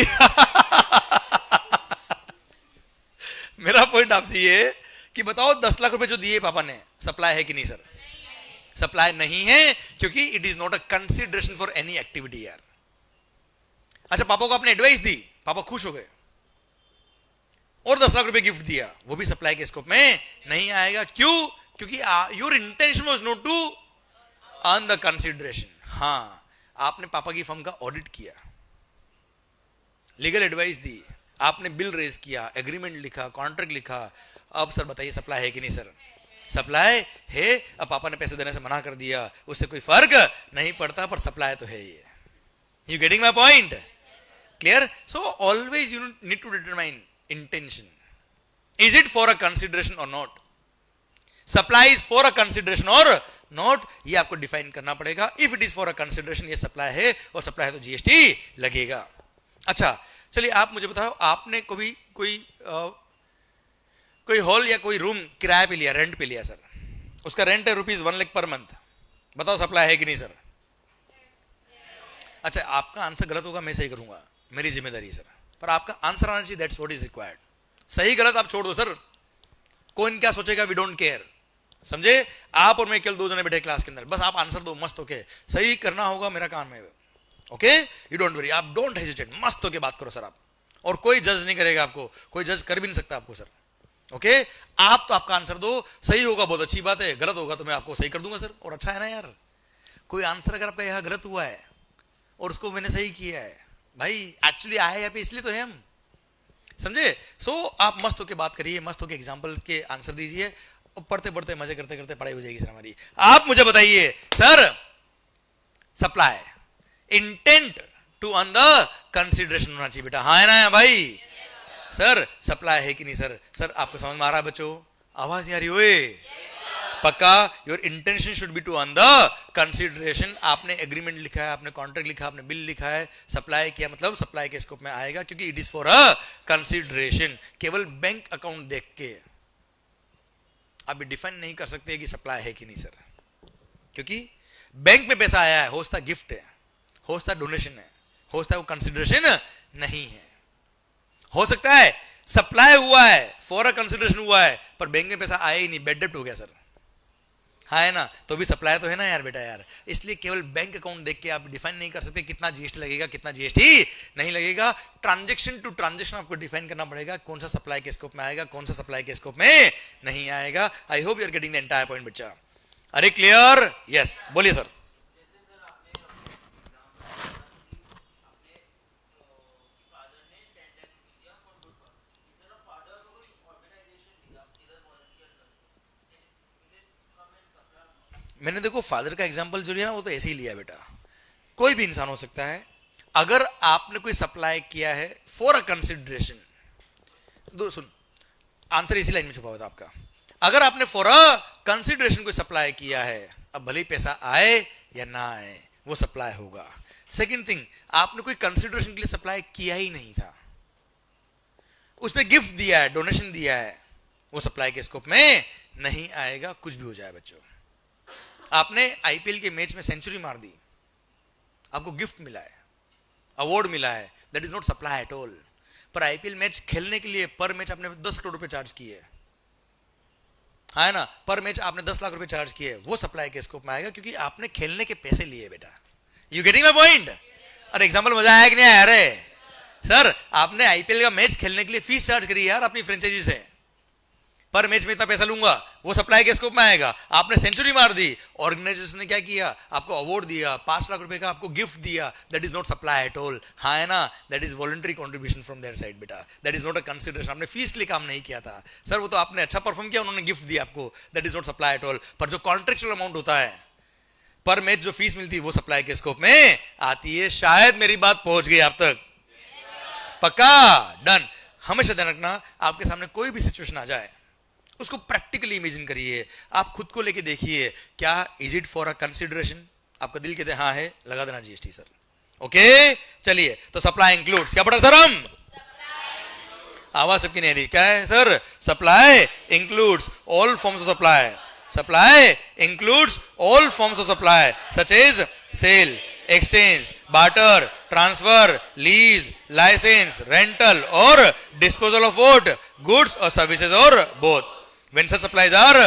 मेरा पॉइंट आपसे ये कि बताओ 10 लाख रुपए जो दिए पापा ने, सप्लाई है कि नहीं सर? सप्लाई नहीं है, क्योंकि it is not a consideration for any activity यार। अच्छा पापा को आपने एडवाइस दी, पापा खुश हो गए और 10 लाख रुपए गिफ्ट दिया, वो भी सप्लाई के स्कोप में नहीं आएगा। क्यों? क्योंकि your intention was not to earn the consideration. हाँ, आपने पापा की फर्म का ऑडिट किया, लीगल एडवाइस दी, आपने बिल रेज किया, एग्रीमेंट लिखा, कॉन्ट्रैक्ट लिखा, अब सर बताइए सप्लाई है कि नहीं सर? सप्लाई है। अब पापा ने पैसे देने से मना कर दिया, उससे कोई फर्क नहीं पड़ता, पर सप्लाई तो है ये। You getting my point? Clear? So always you need to determine intention, is it for a consideration और not? Supply is for a consideration और नॉट, ये आपको डिफाइन करना पड़ेगा। If it is for a consideration, ये सप्लाई है, और सप्लाई है तो जीएसटी लगेगा। अच्छा चलिए आप मुझे बताओ, आपने कभी कोई हॉल या कोई रूम किराए पे लिया, रेंट पे लिया सर, उसका रेंट है ₹1 लाख पर मंथ, बताओ सप्लाई है कि नहीं सर? अच्छा आपका आंसर गलत होगा, मैं सही करूंगा, मेरी जिम्मेदारी सर, पर आपका आंसर आना चाहिए, दैट्स व्हाट इज रिक्वायर्ड। सही गलत आप छोड़ दो सर, कौन क्या सोचेगा वी डोंट केयर, समझे? आप और मैं केवल 2 जने बैठे क्लास के अंदर, बस आप आंसर दो मस्त होके, सही करना होगा मेरा काम है, ओके? यू डोंट वरी, आप डोंट हेजिटेट, मस्त होके बात करो सर आप, और कोई जज नहीं करेगा आपको, कोई जज कर भी नहीं सकता आपको सर, ओके? आप तो आपका आंसर दो, सही होगा बहुत अच्छी बात है, गलत होगा तो मैं आपको सही कर दूंगा सर, और अच्छा है ना यार। कोई आंसर अगर आपका यहाँ गलत हुआ है और उसको मैंने सही किया है, भाई एक्चुअली आया यहाँ पे इसलिए तो है हम, समझे? सो आप मस्त होके बात करिए, मस्त होके एग्जाम्पल के आंसर दीजिए, और पढ़ते पढ़ते मजे करते करते पढ़ाई हो जाएगी सर हमारी। आप मुझे बताइए sir, supply intent to earn the consideration होना चाहिए बेटा, हाँ है ना भाई? सर सप्लाई है कि नहीं सर? सर आपको समझ में आ रहा है बच्चों? आवाज नहीं आ रही हुए? पक्का? Your intention should be to earn the consideration. आपने एग्रीमेंट लिखा है, आपने कॉन्ट्रैक्ट लिखा है, आपने बिल लिखा है, सप्लाई किया, मतलब सप्लाई के स्कोप में आएगा, क्योंकि it is for a consideration. केवल बैंक अकाउंट देख के आप डिफाइन नहीं कर सकते कि सप्लाई है कि नहीं सर, क्योंकि बैंक में पैसा आया है, हो सकता गिफ्ट है, हो सकता डोनेशन है, हो सकता है वो कंसिडरेशन नहीं है, हो सकता है सप्लाई हुआ है, फॉर अ कंसिडरेशन हुआ है, पर बैंक में पैसा आया ही नहीं, बेड डेप्ट हो गया सर, हाँ है ना? तो भी सप्लाई तो है ना यार बेटा यार। इसलिए केवल बैंक अकाउंट देख के आप डिफाइन नहीं कर सकते कितना जीएसटी लगेगा, कितना जीएसटी नहीं लगेगा। ट्रांजैक्शन टू ट्रांजैक्शन आपको डिफाइन करना पड़ेगा, कौन सा सप्लाई के स्कोप में आएगा, कौन सा सप्लाई के स्कोप में नहीं आएगा। I hope you are getting the entire point बच्चा। अरे क्लियर? यस बोलिए सर। मैंने देखो फादर का एग्जांपल जो लिया ना, वो तो ऐसे ही लिया बेटा, कोई भी इंसान हो सकता है। अगर आपने कोई सप्लाई किया है फॉर अ कंसिडरेशन, दो सुन, आंसर इसी लाइन में छुपा हुआ था आपका। अगर आपने फॉर अ कंसिडरेशन कोई सप्लाई किया है, अब भले ही पैसा आए या ना आए, वो सप्लाई होगा। सेकंड थिंग, आपने कोई कंसिडरेशन के लिए सप्लाई किया ही नहीं था, उसने गिफ्ट दिया है, डोनेशन दिया है, वो सप्लाई के स्कोप में नहीं आएगा, कुछ भी हो जाए बच्चों। आपने आईपीएल के मैच में सेंचुरी मार दी, आपको गिफ्ट मिला है, अवार्ड मिला है, that is not supply at all. पर आईपीएल मैच खेलने के लिए पर मैच आपने 10 करोड़ रुपए चार्ज किए, है ना? पर मैच आपने 10 लाख रुपए चार्ज किए, वो सप्लाई के स्कोप में आएगा, क्योंकि आपने खेलने के पैसे लिए बेटा। You getting my point? अरे एग्जांपल मजा आया कि नहीं आया? अरे सर आपने आईपीएल का मैच खेलने के लिए फीस चार्ज करी यार अपनी फ्रेंचाइजी से, पर मैच में इतना पैसा लूंगा, वो सप्लाई के स्कोप में आएगा। आपने सेंचुरी मार दी, ऑर्गेनाइजेशन ने क्या किया, आपको अवार्ड दिया, 5 लाख रुपए का आपको गिफ्ट दिया, that is not supply at all, हाँ है ना? That is voluntary contribution from their side बेटा, that is not a consideration. आपने फीस लिए काम नहीं किया था सर, वो तो आपने अच्छा परफॉर्म किया, उन्होंने गिफ्ट दिया आपको, that is not supply at all. पर जो कॉन्ट्रेक्चुअल अमाउंट होता है, पर मैच जो फीस मिलती है, वो सप्लाई के स्कोप में आती है। शायद मेरी बात पहुंच गई आप तक? पक्का? डन। हमेशा ध्यान रखना, आपके सामने कोई भी सिचुएशन आ जाए, उसको प्रैक्टिकली इमेजिन करिए, आप खुद को लेके देखिए, क्या is it for a consideration? आपका दिल कहते हाँ है, लगा देना जीएसटी सर, ओके चलिए, तो सप्लाई इंक्लूड्स, क्या पढ़ा सर हम? आवाज सबकी नहीं रही, क्या है sir? Supply includes all forms of supply. Supply includes all forms of supply such as sale, exchange, barter, transfer, lease, license, rental or disposal of what? Goods or services or both. When such supplies are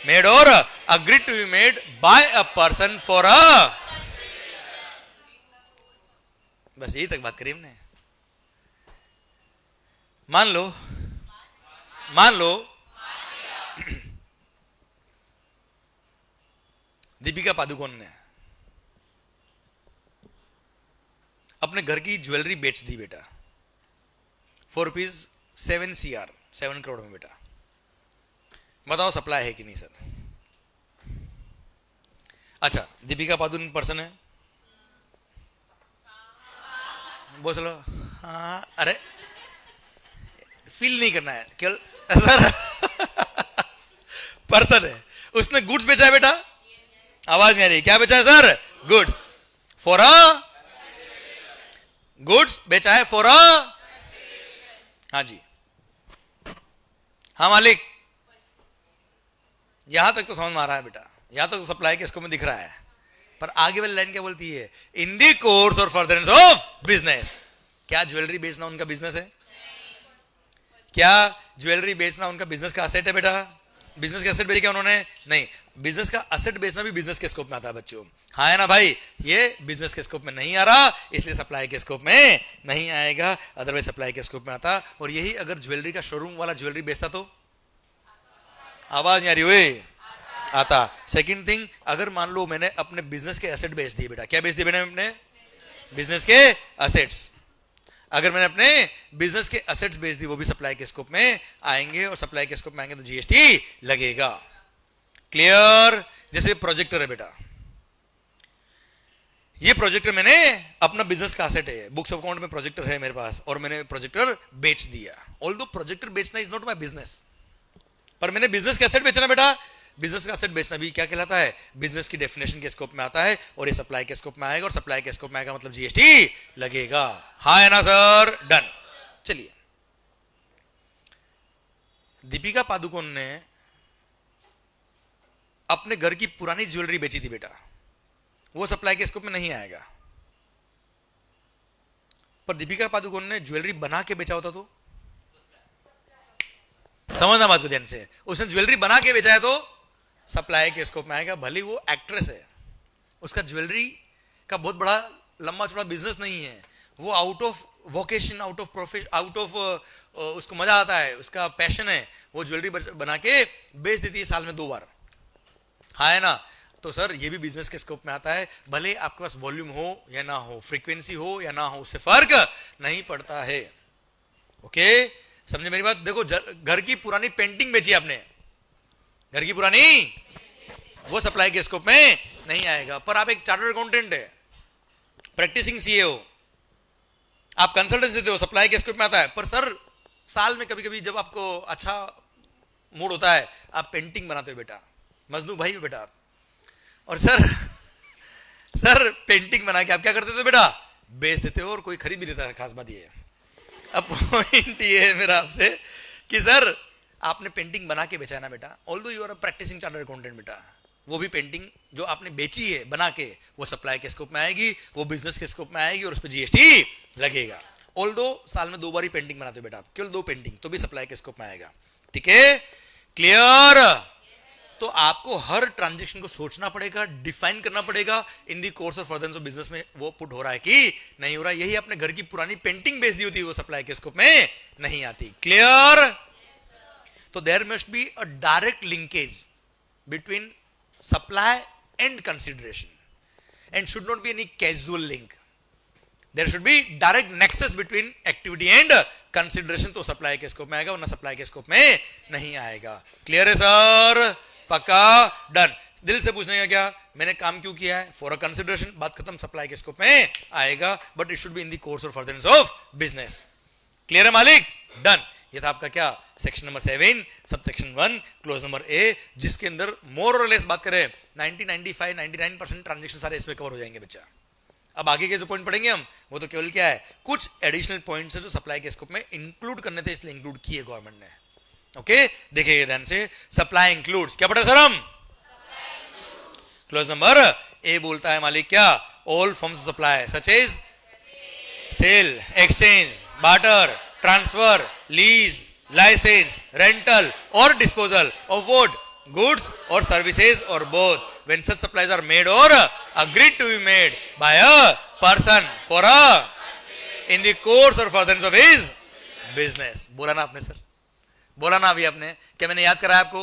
made or agreed to be made by a person for a, बस यही तक बात करी हमने. मान लो दीपिका पादुकोण ने अपने घर की ज्वेलरी बेच दी बेटा फॉर ₹7 करोड़ में. बेटा बताओ सप्लाई है कि नहीं सर? अच्छा, दीपिका पादुकोण पर्सन है, बोल चलो हाँ. अरे फील नहीं करना है केवल सर. पर्सन है, उसने गुड्स बेचा है बेटा. आवाज नहीं आ रही, क्या बेचा है sir? Goods for a, goods बेचा है फॉर अ, हाँ जी, हाँ मालिक. यहां तक तो समझ में आ रहा है बेटा, यहां तक तो सप्लाई के इसको में दिख रहा है. पर आगे वाली लाइन क्या बोलती है? इन the course or furtherance of business. क्या ज्वेलरी बेचना उनका बिजनेस है? क्या ज्वेलरी बेचना उनका बिजनेस का असेट है बेटा? बिजनेस का असेट बेचा क्या उन्होंने? नहीं. बिजनेस का असेट बेचना भी बिजनेस के स्कोप में आता है बच्चों. हाँ है ना भाई? ये बिजनेस के स्कोप में नहीं आ रहा, इसलिए सप्लाई के स्कोप में नहीं आएगा, अदरवाइज सप्लाई के स्कोप में आता. और यही अगर ज्वेलरी का शोरूम वाला ज्वेलरी बेचता तो? आवाज नहीं आ रही हुई? आता. सेकंड थिंग, अगर मान लो मैंने अपने बिजनेस के एसेट बेच दिए बेटा. क्या बेच दिए मैंने? अपने बिजनेस के असेट्स. अगर मैंने अपने बिजनेस के असेट्स बेच दी, वो भी सप्लाई के स्कोप में आएंगे, और सप्लाई के स्कोप में आएंगे तो जीएसटी लगेगा. क्लियर? जैसे प्रोजेक्टर है बेटा, ये प्रोजेक्टर मैंने अपना बिजनेस का असेट है, बुक्स ऑफ अकाउंट में प्रोजेक्टर है मेरे पास, और मैंने प्रोजेक्टर बेच दिया. ऑल्दो प्रोजेक्टर बेचना इज नॉट माय बिजनेस, पर मैंने बिजनेस का एसेट बेचना बेटा. बिजनेस का एसेट बेचना भी क्या कहलाता है? बिजनेस की डेफिनेशन के स्कोप में आता है, और ये सप्लाई के स्कोप में आएगा, और सप्लाई के स्कोप में आएगा मतलब जीएसटी लगेगा. हाँ है ना सर? डन. चलिए, दीपिका पादुकोण ने अपने घर की पुरानी ज्वेलरी बेची थी बेटा, वो सप्लाई के स्कोप में नहीं आएगा. पर दीपिका पादुकोण ने ज्वेलरी बना के बेचा होता तो? समझना बात को ध्यान से. उसने ज्वेलरी बना के बेचा है तो सप्लाई के स्कोप में आएगा. भले वो एक्ट्रेस है, उसका ज्वेलरी का बहुत बड़ा लंबा चौड़ा बिजनेस नहीं है, वो out of vocation, out of profession, out of उसको मजा आता है, उसका पैशन है, वो ज्वेलरी बना के बेच देती है साल में 2 बार. हाँ है ना? तो सर ये भी बिजनेस के स्कोप में आता है. भले आपके पास वॉल्यूम हो या ना हो, फ्रीक्वेंसी हो या ना हो, उससे फर्क नहीं पड़ता है. ओके, समझे मेरी बात? देखो, घर की पुरानी पेंटिंग बेची आपने, घर की पुरानी, वो सप्लाई के स्कोप में नहीं आएगा. पर आप एक चार्टर्ड अकाउंटेंट है, प्रैक्टिसिंग सीए हो, आप कंसल्टेंसी देते हो, सप्लाई के स्कोप में आता है. पर सर साल में कभी कभी जब आपको अच्छा मूड होता है, आप पेंटिंग बनाते हो बेटा, मजनू भाई हो बेटा. और सर पेंटिंग बना के आप क्या करते थे बेटा? बेच देते हो, और कोई खरीद भी देता है. खास बात ये है. अब पॉइंट ये है मेरा आपसे कि सर आपने पेंटिंग बना के बेचा है ना बेटा, although you are a practising chartered accountant बेटा, वो भी पेंटिंग जो आपने बेची है बना के, वो सप्लाई के स्कोप में आएगी, वो बिजनेस के स्कोप में आएगी, और उस पर जीएसटी लगेगा. ऑल्दो साल में 2 बार ही पेंटिंग बनाते हो बेटा आप, केवल 2 पेंटिंग, तो भी सप्लाई के स्कोप में आएगा. ठीक है? क्लियर? तो आपको हर ट्रांजेक्शन को सोचना पड़ेगा, डिफाइन करना पड़ेगा, in the course of furtherance of business में वो पुट हो रहा है कि नहीं हो रहा है. यही अपने घर की पुरानी पेंटिंग बेच दी होती है, वो सप्लाई के स्कोप में नहीं आती. क्लियर? तो there must be a direct linkage between supply and consideration, and should not be any casual link. There should be direct nexus between activity and consideration, तो सप्लाई के स्कोप में आएगा, वरना सप्लाई के स्कोप में नहीं आएगा. क्लियर है सर? पक्का? डन. दिल से पूछने का क्या, मैंने काम क्यों किया है? For a consideration. बात खत्म. सप्लाई के स्कोप में आएगा, but it should be in the course or furtherance of business. Clear है मालिक? डन. ये था आपका क्या, section number 7, sub section 1, clause number ए, जिसके अंदर मोर और लेस बात करें 99% ट्रांजेक्शन सारे इसमें कवर हो जाएंगे बच्चा. अब आगे के जो पॉइंट पढ़ेंगे हम, वो तो केवल क्या है, कुछ एडिशनल पॉइंट्स है जो सप्लाई के स्कोप में इंक्लूड करने थे, इसलिए इंक्लूड किए गवर्नमेंट ने। ओके, देखिए ध्यान से, सप्लाई इंक्लूड्स, क्या पढ़ा सर हम? क्लोज नंबर ए बोलता है मालिक क्या, all forms of supply such as sale, exchange, barter, transfer, lease, licence, rental और disposal of what, goods or services or both, when such supplies are made or agreed to be made by a person for a in the course or furtherance of his business। बोला ना आपने सर, बोला ना अभी आपने, क्या मैंने याद कराया आपको?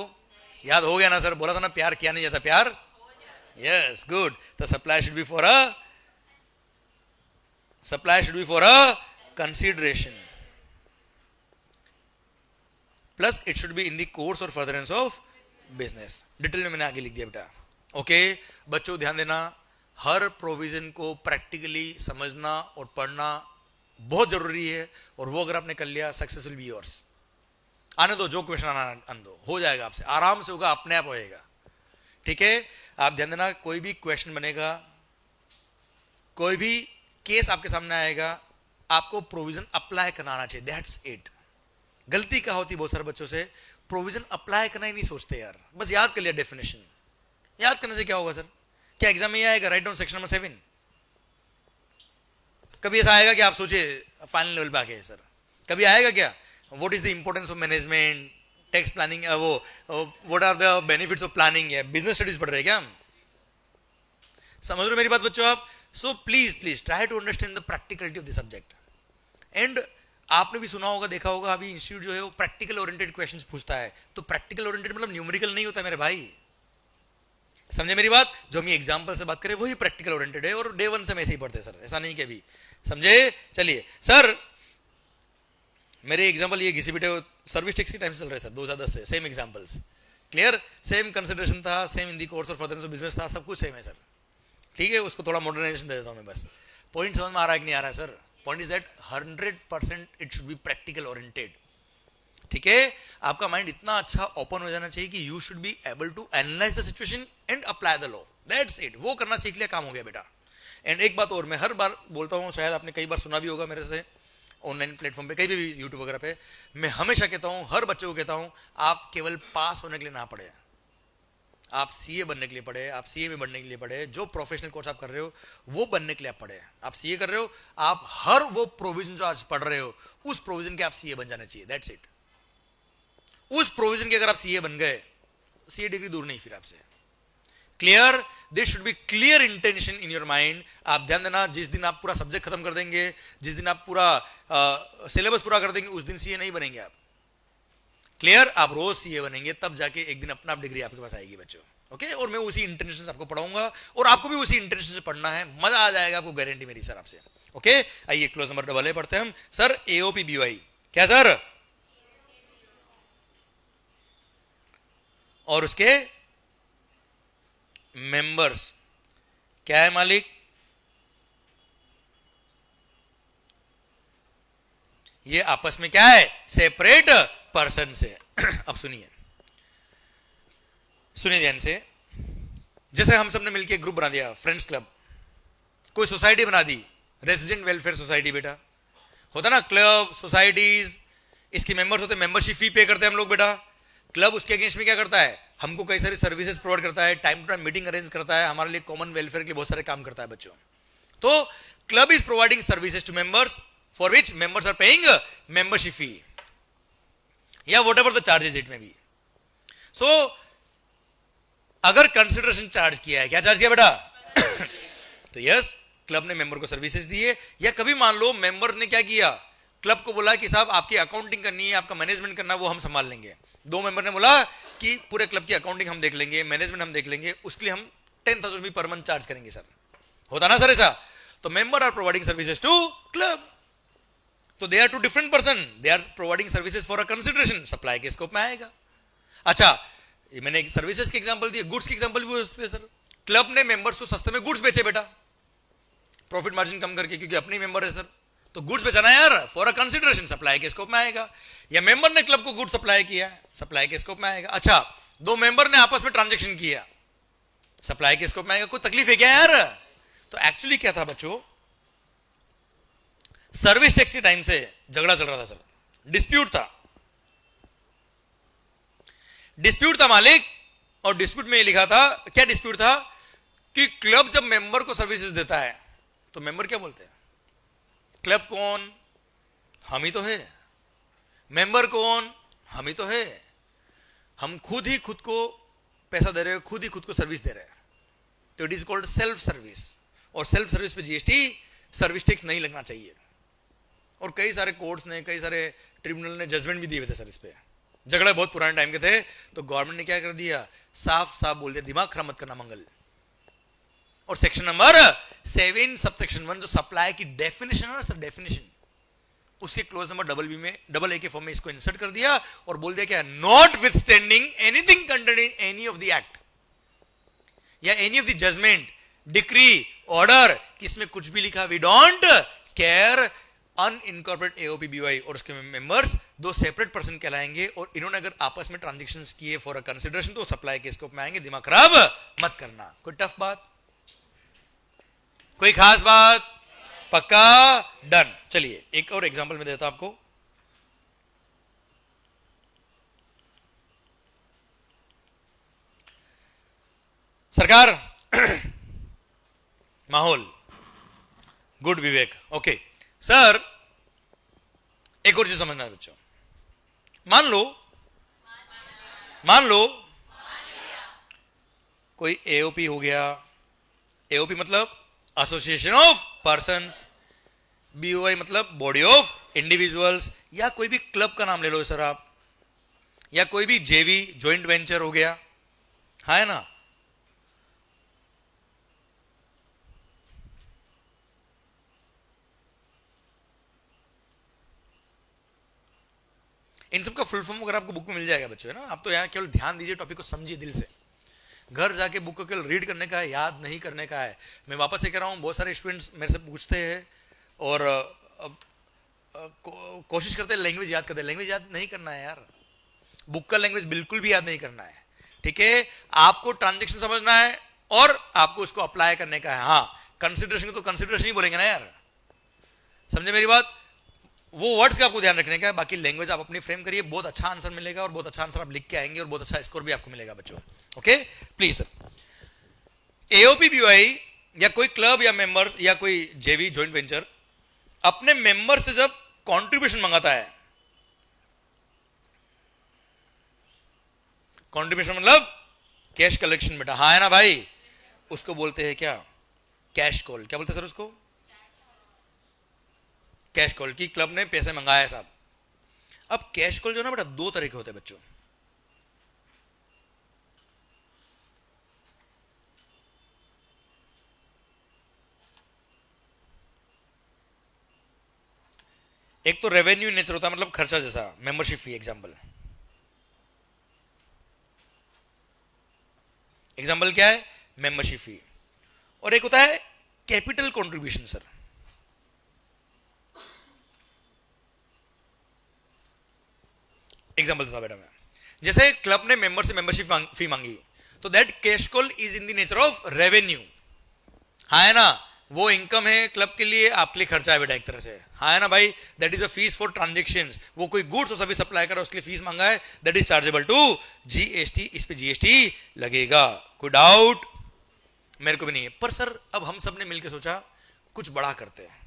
याद हो गया ना सर? बोला था ना प्यार किया नहीं जाता, प्यार, यस, गुड। तो supply should be for a, supply should be for a consideration plus it should be in the course or furtherance of business. Detail में मैंने आगे लिख दिया बेटा। ओके बच्चों ध्यान देना, हर प्रोविजन को प्रैक्टिकली समझना और पढ़ना बहुत जरूरी है, और वो अगर आपने कर लिया, सक्सेस विल बी योर्स। आने दो, जो क्वेश्चन आने दो, हो जाएगा आपसे, आराम से होगा, अपने आप होएगा। ठीक है, आप ध्यान देना, कोई भी क्वेश्चन बनेगा, कोई भी केस आपके सामने आएगा, आपको प्रोविजन अप्लाई करना आना चाहिए, दैट्स इट। गलती क्या होती है बहुत सारे बच्चों से, प्रोविजन अप्लाई करना ही नहीं सोचते यार, बस याद कर लिया डेफिनेशन। याद करने से क्या होगा सर? क्या एग्जाम में आएगा राइट डाउन सेक्शन नंबर 7? कभी ऐसा आएगा कि आप सोचे फाइनल लेवल पे आके सर, कभी आएगा क्या, what is the importance of management, text planning, वो what are the benefits of planning, है बिजनेस स्टडीज पढ़ रहे हैं क्या हम? समझ रहे हो मेरी बात बच्चों आप? So please please try to understand the practicality of the subject. And आपने भी सुना होगा, देखा होगा, अभी इंस्टीट्यूट जो है वो प्रैक्टिकल ओरिएंटेड क्वेश्चंस पूछता है। तो प्रैक्टिकल ओरिएंटेड मतलब न्यूमेरिकल नहीं होता मेरे भाई, समझे मेरी बात? जो हम एग्जांपल से बात करें वही प्रैक्टिकल ओरिएंटेड है, और डे 1 से हम ऐसे ही पढ़ते हैं सर, ऐसा नहीं कि अभी, समझे? चलिए सर, मेरे एग्जांपल ये घिसी पिटे सर्विस टैक्स के टाइम से चल रहे सर, 2010 से, same examples, clear, same consideration था, same in the course or furtherance of business था, सब कुछ सेम है सर। ठीक है, उसको थोड़ा मॉडर्नाइजेशन दे देता हूं मैं बस। पॉइंट समझ में आ रहा है कि नहीं आ रहा है sir? Point is that 100% it should be practical oriented. ठीक है, आपका माइंड इतना अच्छा ओपन हो जाना चाहिए कि you should be able to analyse the situation and apply the law, that's it. वो करना सीख लिया, काम हो गया बेटा। एंड एक बात और, मैं हर बार बोलता हूँ, शायद आपने कई बार सुना भी होगा मेरे से ऑनलाइन प्लेटफॉर्म पे, कहीं भी यूट्यूब वगैरह पे, मैं हमेशा कहता हूँ, हर बच्चे को कहता हूँ, आप केवल पास होने के लिए ना पढ़े, आप सीए बनने के लिए पढ़े, आप सीए में बनने के लिए पढ़े, जो प्रोफेशनल कोर्स आप कर रहे हो वो बनने के लिए आप पढ़े। आप सीए कर रहे हो, आप हर वो प्रोविजन जो आज पढ़ रहे हो, उस प्रोविजन के आप सीए बन जाने चाहिए, दैट्स इट। उस प्रोविजन के अगर आप सीए बन गए, सीए डिग्री दूर नहीं फिर आपसे। Clear? This should be clear intention in your mind. आप ध्यान देना, जिस दिन आप पूरा सब्जेक्ट खत्म कर देंगे, जिस दिन आप पूरा सिलेबस पूरा कर देंगे, उस दिन सीए नहीं बनेंगे आप। क्लियर? आप रोज सीए बनेंगे, तब जाके एक दिन अपना डिग्री आपके पास आएगी बच्चों। ओके, और मैं उसी इंटेंशन से आपको पढ़ाऊंगा, और आपको भी उसी इंटेंशन से पढ़ना है, मजा आ जाएगा आपको, गारंटी मेरी सर आपसे। ओके, आइए क्लोज नंबर डबल ए पढ़ते हैं हम सर। एओपी बीवाई क्या सर? और उसके मेंबर्स क्या है मालिक? ये आपस में क्या है? सेपरेट पर्सन से। अब सुनिए, सुनिए ध्यान से, जैसे हम सबने मिलकर ग्रुप बना दिया, फ्रेंड्स क्लब, कोई सोसाइटी बना दी, रेजिडेंट वेलफेयर सोसाइटी बेटा, होता ना क्लब, सोसाइटीज, इसके मेंबर्स होते हैं, मेंबरशिप फी पे करते हैं हम लोग बेटा। क्लब उसके अगेंस्ट में क्या करता है? हमको कई सारी सर्विसेज प्रोवाइड करता है, time to time meeting arrange करता है, हमारे लिए कॉमन वेलफेयर के लिए बहुत सारे काम करता है बच्चों। तो club is providing services to members for which members are paying membership fee या whatever the charges it may be. So अगर कंसिडरेशन चार्ज किया है, क्या चार्ज किया बेटा? तो यस, क्लब ने मेंबर को सर्विसेज दी है। या कभी मान लो मेंबर ने क्या किया, क्लब को बोला कि साहब आपकी अकाउंटिंग करनी है, आपका मैनेजमेंट करना है, वो हम संभाल लेंगे। दो मेंबर ने बोला कि पूरे क्लब की अकाउंटिंग हम देख लेंगे, मैनेजमेंट हम देख लेंगे, उसके लिए हम 10,000 रुपये पर मंथ चार्ज करेंगे सर। होता ना सर ऐसा? तो member are providing services to club, तो they are two different person, they are providing services for a consideration, supply के स्कोप में आएगा। अच्छा, ये मैंने सर्विसेज के एग्जांपल दिए, गुड्स के एग्जांपल भी हो सकते हैं सर। क्लब ने मेंबर्स को सस्ते में गुड्स बेचे बेटा, प्रॉफिट मार्जिन कम करके, क्योंकि अपनी मेंबर है सर, तो गुड्स बेचना यार, फॉर अ कंसिडरेशन, सप्लाई के स्कोप में आएगा। या मेंबर ने क्लब को गुड्स सप्लाई किया, सप्लाई के स्कोप में आएगा। अच्छा, दो मेंबर ने आपस में ट्रांजैक्शन किया, सप्लाई के स्कोप में आएगा। कोई तकलीफ है क्या यार? तो एक्चुअली क्या था बच्चों, सर्विस टैक्स के टाइम से झगड़ा चल रहा था सर, डिस्प्यूट था मालिक। और डिस्प्यूट में ये लिखा था, क्या डिस्प्यूट था कि क्लब जब मेंबर को सर्विसेज देता है तो मेंबर क्या बोलते हैं, क्लब कौन, हम ही तो है, मेंबर कौन, हम ही तो है, हम खुद ही खुद को पैसा दे रहे हो, खुद ही खुद को सर्विस दे रहे हैं, तो it is called self service. और सेल्फ सर्विस पे जीएसटी सर्विस टैक्स नहीं लगना चाहिए। और कई सारे कोर्ट्स ने, कई सारे ट्रिब्यूनल ने जजमेंट भी दिए हुए थे सर इस पे, झगड़े बहुत पुराने टाइम के थे। तो गवर्नमेंट ने क्या कर दिया, साफ साफ बोल दिया दिमाग खराब मत करना मंगल। और सेक्शन नंबर 7 सबसेक्शन 1 जो सप्लाई की डेफिनेशन है ना सर, डेफिनेशन, उसके क्लोज नंबर डबल बी में, डबल ए के फॉर्म में इसको इंसर्ट कर दिया और बोल दिया क्या, notwithstanding anything contained in any of the act या any of the judgment, decree, order, किसमें कुछ भी लिखा, we don't care, unincorporated AOP BOI और उसके मेंबर्स दो सेपरेट पर्सन कहलाएंगे। और इन्होंने अगर आपस में ट्रांजैक्शंस किए फॉर अ कंसिडरेशन तो सप्लाई के स्कोप में आएंगे। दिमाग खराब मत करना। कोई टफ बात, कोई खास बात, पक्का, डन। चलिए एक और एग्जांपल में देता आपको। सरकार माहौल गुड, विवेक, ओके सर। एक और चीज समझना है बच्चों, मान लो कोई एओपी हो गया, एओपी मतलब एसोसिएशन ऑफ पर्संस, बीओआई मतलब बॉडी ऑफ इंडिविजुअल्स, या कोई भी क्लब का नाम ले लो सर आप, या कोई भी जेवी जॉइंट वेंचर हो गया, है ना। इन सब का फुल फॉर्म अगर आपको बुक में मिल जाएगा बच्चों, है ना। आप तो यहाँ केवल ध्यान दीजिए, टॉपिक को समझिए दिल से। घर जाके बुक को केवल रीड करने का है, याद नहीं करने का है। मैं वापस ये कह रहा हूँ, बहुत सारे स्टूडेंट्स मेरे से पूछते हैं और कोशिश करते हैं लैंग्वेज याद करते हैं। लैंग्वेज याद नहीं करना है यार, बुक का लैंग्वेज बिल्कुल भी याद नहीं करना है, ठीक है। आपको ट्रांजेक्शन समझना है और आपको उसको अप्लाई करने का है। हाँ, कंसिडरेशन तो कंसिडरेशन ही बोलेंगे ना यार, समझे मेरी बात। वो वर्ड्स का आपको ध्यान रखने का है, बाकी लैंग्वेज आप अपनी फ्रेम करिए, बहुत अच्छा आंसर मिलेगा और बहुत अच्छा आंसर आप लिख के आएंगे और बहुत अच्छा स्कोर भी आपको मिलेगा बच्चों। Okay please sir. AOP BOI या कोई क्लब या मेंबर या कोई जेवी जॉइंट वेंचर अपने मेंबर से जब कंट्रीब्यूशन मंगाता है, कंट्रीब्यूशन मतलब कैश कलेक्शन बेटा, हाँ है ना भाई, उसको बोलते हैं क्या, कैश कॉल। क्या बोलते हैं सर उसको, कैश कॉल। की क्लब ने पैसे मंगाया साहब। अब कैश कॉल जो ना बेटा दो तरह के होते हैं बच्चों। एक तो रेवेन्यू नेचर होता है, मतलब खर्चा जैसा, मेंबरशिप फी एग्जांपल। एग्जांपल क्या है, मेंबरशिप फी। और एक होता है कैपिटल कंट्रीब्यूशन सर। एग्जांपल देता बेटा मैं, जैसे क्लब ने मेंबर से मेंबरशिप फी मांगी, तो that cash call is in the nature of revenue, हाँ है ना। वो इनकम है क्लब के लिए, आपके लिए खर्चा है बेटा एक तरह से, हाँ है ना भाई। That is a fees for transactions. वो कोई गुड्स और सर्विस सप्लाई कर रहा है, उसके लिए फीस मांगा है, that is chargeable to GST. इस पे जीएसटी लगेगा, कोई डाउट मेरे को भी नहीं है। पर सर अब हम सब ने मिलकर सोचा कुछ बड़ा करते हैं,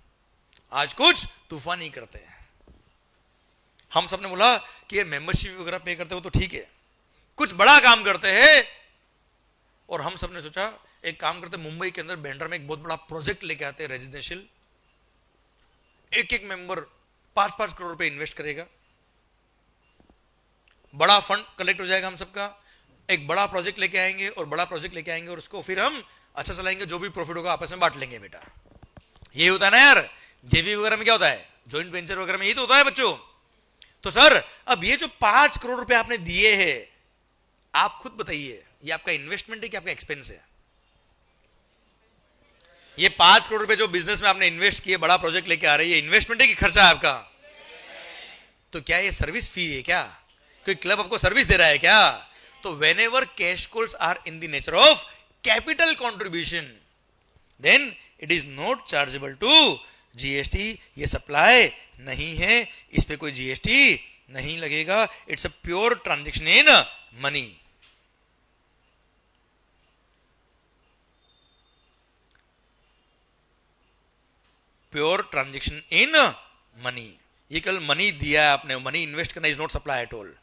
आज कुछ तूफान ही करते हैं। हम सब ने बोला कि ये मेंबरशिप वगैरह पे करते हो तो ठीक है, कुछ बड़ा काम करते हैं। और हम सब ने सोचा एक काम करते, मुंबई के अंदर बैंड्रा में एक बहुत बड़ा प्रोजेक्ट लेके आते हैं रेजिडेंशियल। एक एक मेंबर 5-5 करोड़ रुपए इन्वेस्ट करेगा, बड़ा फंड कलेक्ट हो जाएगा हम सबका, एक बड़ा प्रोजेक्ट लेके आएंगे और बड़ा प्रोजेक्ट लेके आएंगे और उसको फिर हम अच्छा चलाएंगे, जो भी प्रॉफिट होगा आपस में बांट लेंगे बेटा। ये होता है ना यार, जेवी वगैरह में क्या होता है, जॉइंट वेंचर वगैरह में यही तो होता है बच्चों। तो सर अब ये जो 5 करोड़ रुपए आपने दिए हैं, आप खुद बताइए ये आपका इन्वेस्टमेंट है कि आपका एक्सपेंस है। ये 5 करोड़ रुपए जो बिजनेस में आपने इन्वेस्ट किए, बड़ा प्रोजेक्ट लेके आ रहे हैं, ये इन्वेस्टमेंट है कि खर्चा है आपका। तो क्या ये सर्विस फी है क्या, कोई क्लब आपको सर्विस दे रहा है क्या। तो whenever cash calls are in the nature of capital contribution, then it is not chargeable to GST, ये सप्लाई नहीं है, इस पे कोई जीएसटी नहीं लगेगा, it's a pure transaction in money. Pure transaction in money, ये कल मनी दिया है आपने, मनी इन्वेस्ट करना is not supply at all.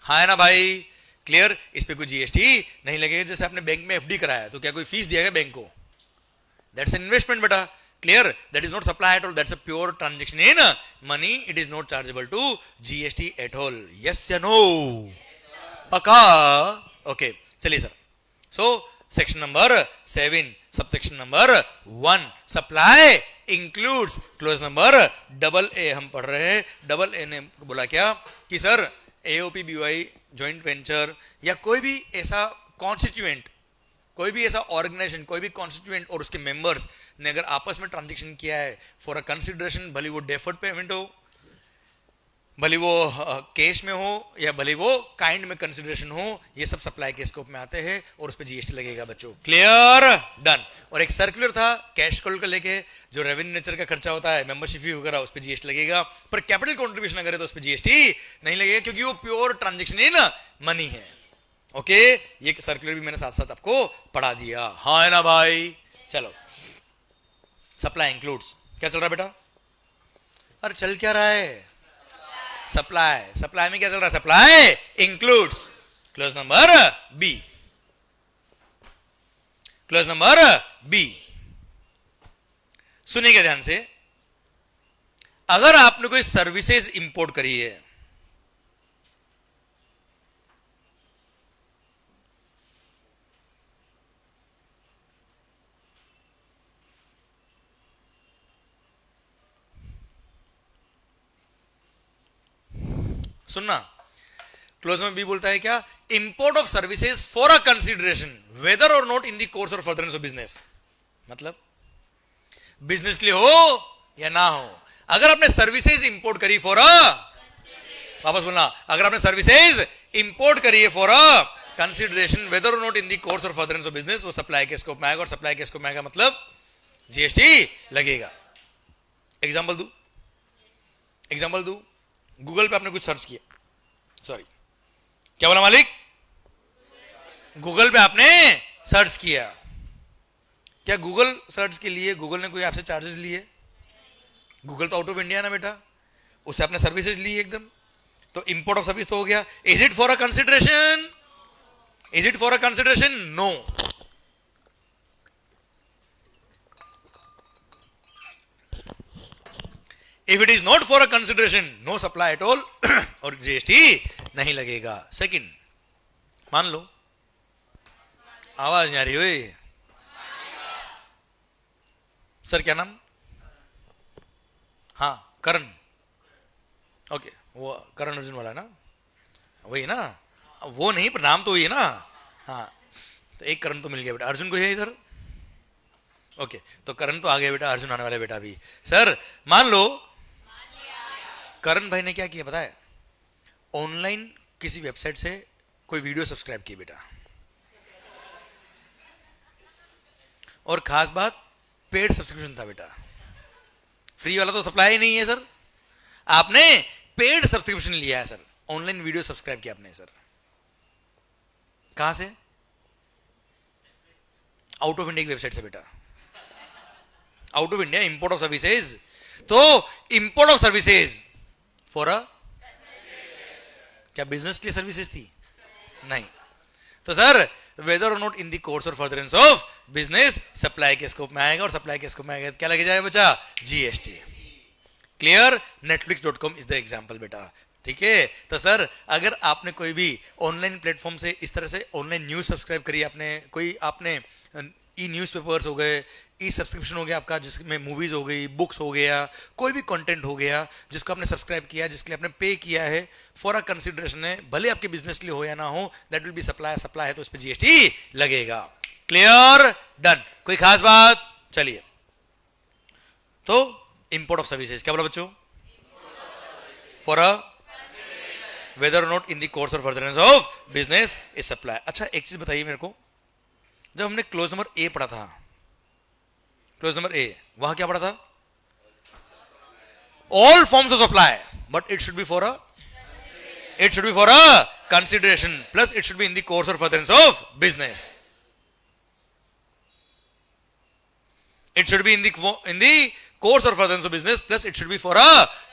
हाँ है ना भाई, क्लियर, इस पे कोई जीएसटी नहीं लगेगा। जैसे आपने बैंक में एफडी कराया तो क्या कोई फीस दिया है बैंक को, दैट्स इन्वेस्टमेंट बेटा, clear, that is not supply at all, that's a pure transaction in money, it is not chargeable to GST at all. Yes या नो? पक्का? ओके चलिए sir. So section number 7 subsection number 1 supply includes clause number double A हम पढ़ रहे हैं। डबल ए ने बोला क्या कि sir AOP BY joint venture या कोई भी ऐसा कॉन्स्टिट्यूएंट, कोई भी ऐसा ऑर्गेनाइजेशन, कोई भी कॉन्स्टिट्यूएंट और उसके मेंबर्स ने अगर आपस में ट्रांजेक्शन किया है फॉर अ कंसिडरेशन, भले वो डेफर्ड पेमेंट हो, भले वो कैश में हो या भले वो काइंड में कंसिडरेशन हो, ये सब सप्लाई के स्कोप में आते हैं और उस पर जीएसटी लगेगा बच्चों। क्लियर? डन। और एक सर्कुलर था कैश कॉल को लेके, जो रेवेन्यू नेचर का खर्चा होता है, मेंबरशिप फी वगैरह, उस पर जीएसटी लगेगा, पर कैपिटल कॉन्ट्रीब्यूशन करे तो उस पर जीएसटी नहीं लगेगा क्योंकि वो प्योर ट्रांजेक्शन इन मनी है। ओके, ये सर्कुलर भी मैंने साथ साथ आपको पढ़ा दिया। हाँ है ना भाई? चलो, सप्लाई इंक्लूड्स क्या चल रहा है बेटा? अरे चल क्या रहा है? सप्लाई। सप्लाई में क्या चल रहा है? Supply includes clause number B, clause number B. सुनिएगा ध्यान से, अगर आपने कोई सर्विसेज इंपोर्ट करी है, सुनना, क्लोज में बी बोलता है क्या? Import of services for a consideration whether or not in the course or furtherance of business, मतलब बिजनेस के लिए हो या ना हो, अगर आपने सर्विसेज इंपोर्ट करी फॉर अ, वापस बोलना, अगर आपने सर्विसेज इंपोर्ट करी है for a consideration whether or not in the course or furtherance of business, वो सप्लाई के स्कोप में आएगा, और सप्लाई के स्कोप में आएगा मतलब जीएसटी लगेगा। एग्जांपल दू, एग्जांपल दू, गूगल पे आपने कुछ सर्च किया, सॉरी क्या बोला मालिक? गूगल पे आपने सर्च किया, क्या गूगल सर्च के लिए गूगल ने कोई आपसे चार्जेस लिए? गूगल तो आउट ऑफ इंडिया ना बेटा, उससे आपने सर्विसेज ली एकदम, तो इंपोर्ट ऑफ सर्विस तो हो गया। Is it for a consideration? Is it for a consideration? No. If it is not for a consideration, no supply at all और जीएसटी नहीं लगेगा। सेकंड, मान लो, आवाज नहीं आ रही हुई सर, क्या नाम? हाँ करण, ओके, वो करण अर्जुन वाला ना, वही ना, वो नहीं पर नाम तो वही है ना। हाँ, तो एक करण तो मिल गया बेटा, अर्जुन को है इधर, ओके, तो करण तो आ गया बेटा, अर्जुन आने वाला बेटा अभी। सर मान लो करण भाई ने क्या किया पता है? ऑनलाइन किसी वेबसाइट से कोई वीडियो सब्सक्राइब की बेटा, और खास बात पेड सब्सक्रिप्शन था बेटा, फ्री वाला तो सप्लाई नहीं है सर, आपने पेड सब्सक्रिप्शन लिया है सर, ऑनलाइन वीडियो सब्सक्राइब किया आपने सर, कहां से? आउट ऑफ इंडिया की वेबसाइट से बेटा, out of India, import of services. तो import of services for a, क्या बिजनेस के लिए सर्विसेज थी? नहीं। तो sir whether or not in the course or furtherance of business supply के स्कोप में आएगा, और सप्लाई के स्कोप में आएगा क्या लगे जाएगा बच्चा? GST. Clear? netflix.com is the example बेटा, ठीक है। तो सर अगर आपने कोई भी ऑनलाइन प्लेटफॉर्म से इस तरह से ऑनलाइन न्यूज सब्सक्राइब करी, आपने कोई, आपने ई न्यूज़पेपर्स हो गए, ई सब्सक्रिप्शन हो गया आपका, जिसमें मूवीज हो गई, बुक्स हो गया, कोई भी कंटेंट हो गया जिसको आपने सब्सक्राइब किया, जिसके लिए आपने पे किया है फॉर अ कंसिडरेशन है, भले आपके बिजनेस के लिए हो या ना हो, that will be supply. Supply है तो उस पर जीएसटी लगेगा। क्लियर? डन। कोई खास बात? चलिए, तो इंपोर्ट ऑफ सर्विसेज क्या बोला बच्चों? For a whether not in the course or furtherance of business is supply. अच्छा एक चीज बताइए मेरे को, जब हमने क्लोज नंबर ए पढ़ा था, क्लोज नंबर ए, वहां क्या पढ़ा था? All forms of supply, but it should be for a consideration plus it should be in the course or furtherance of business. It should be in the course or furtherance of business plus it should be for a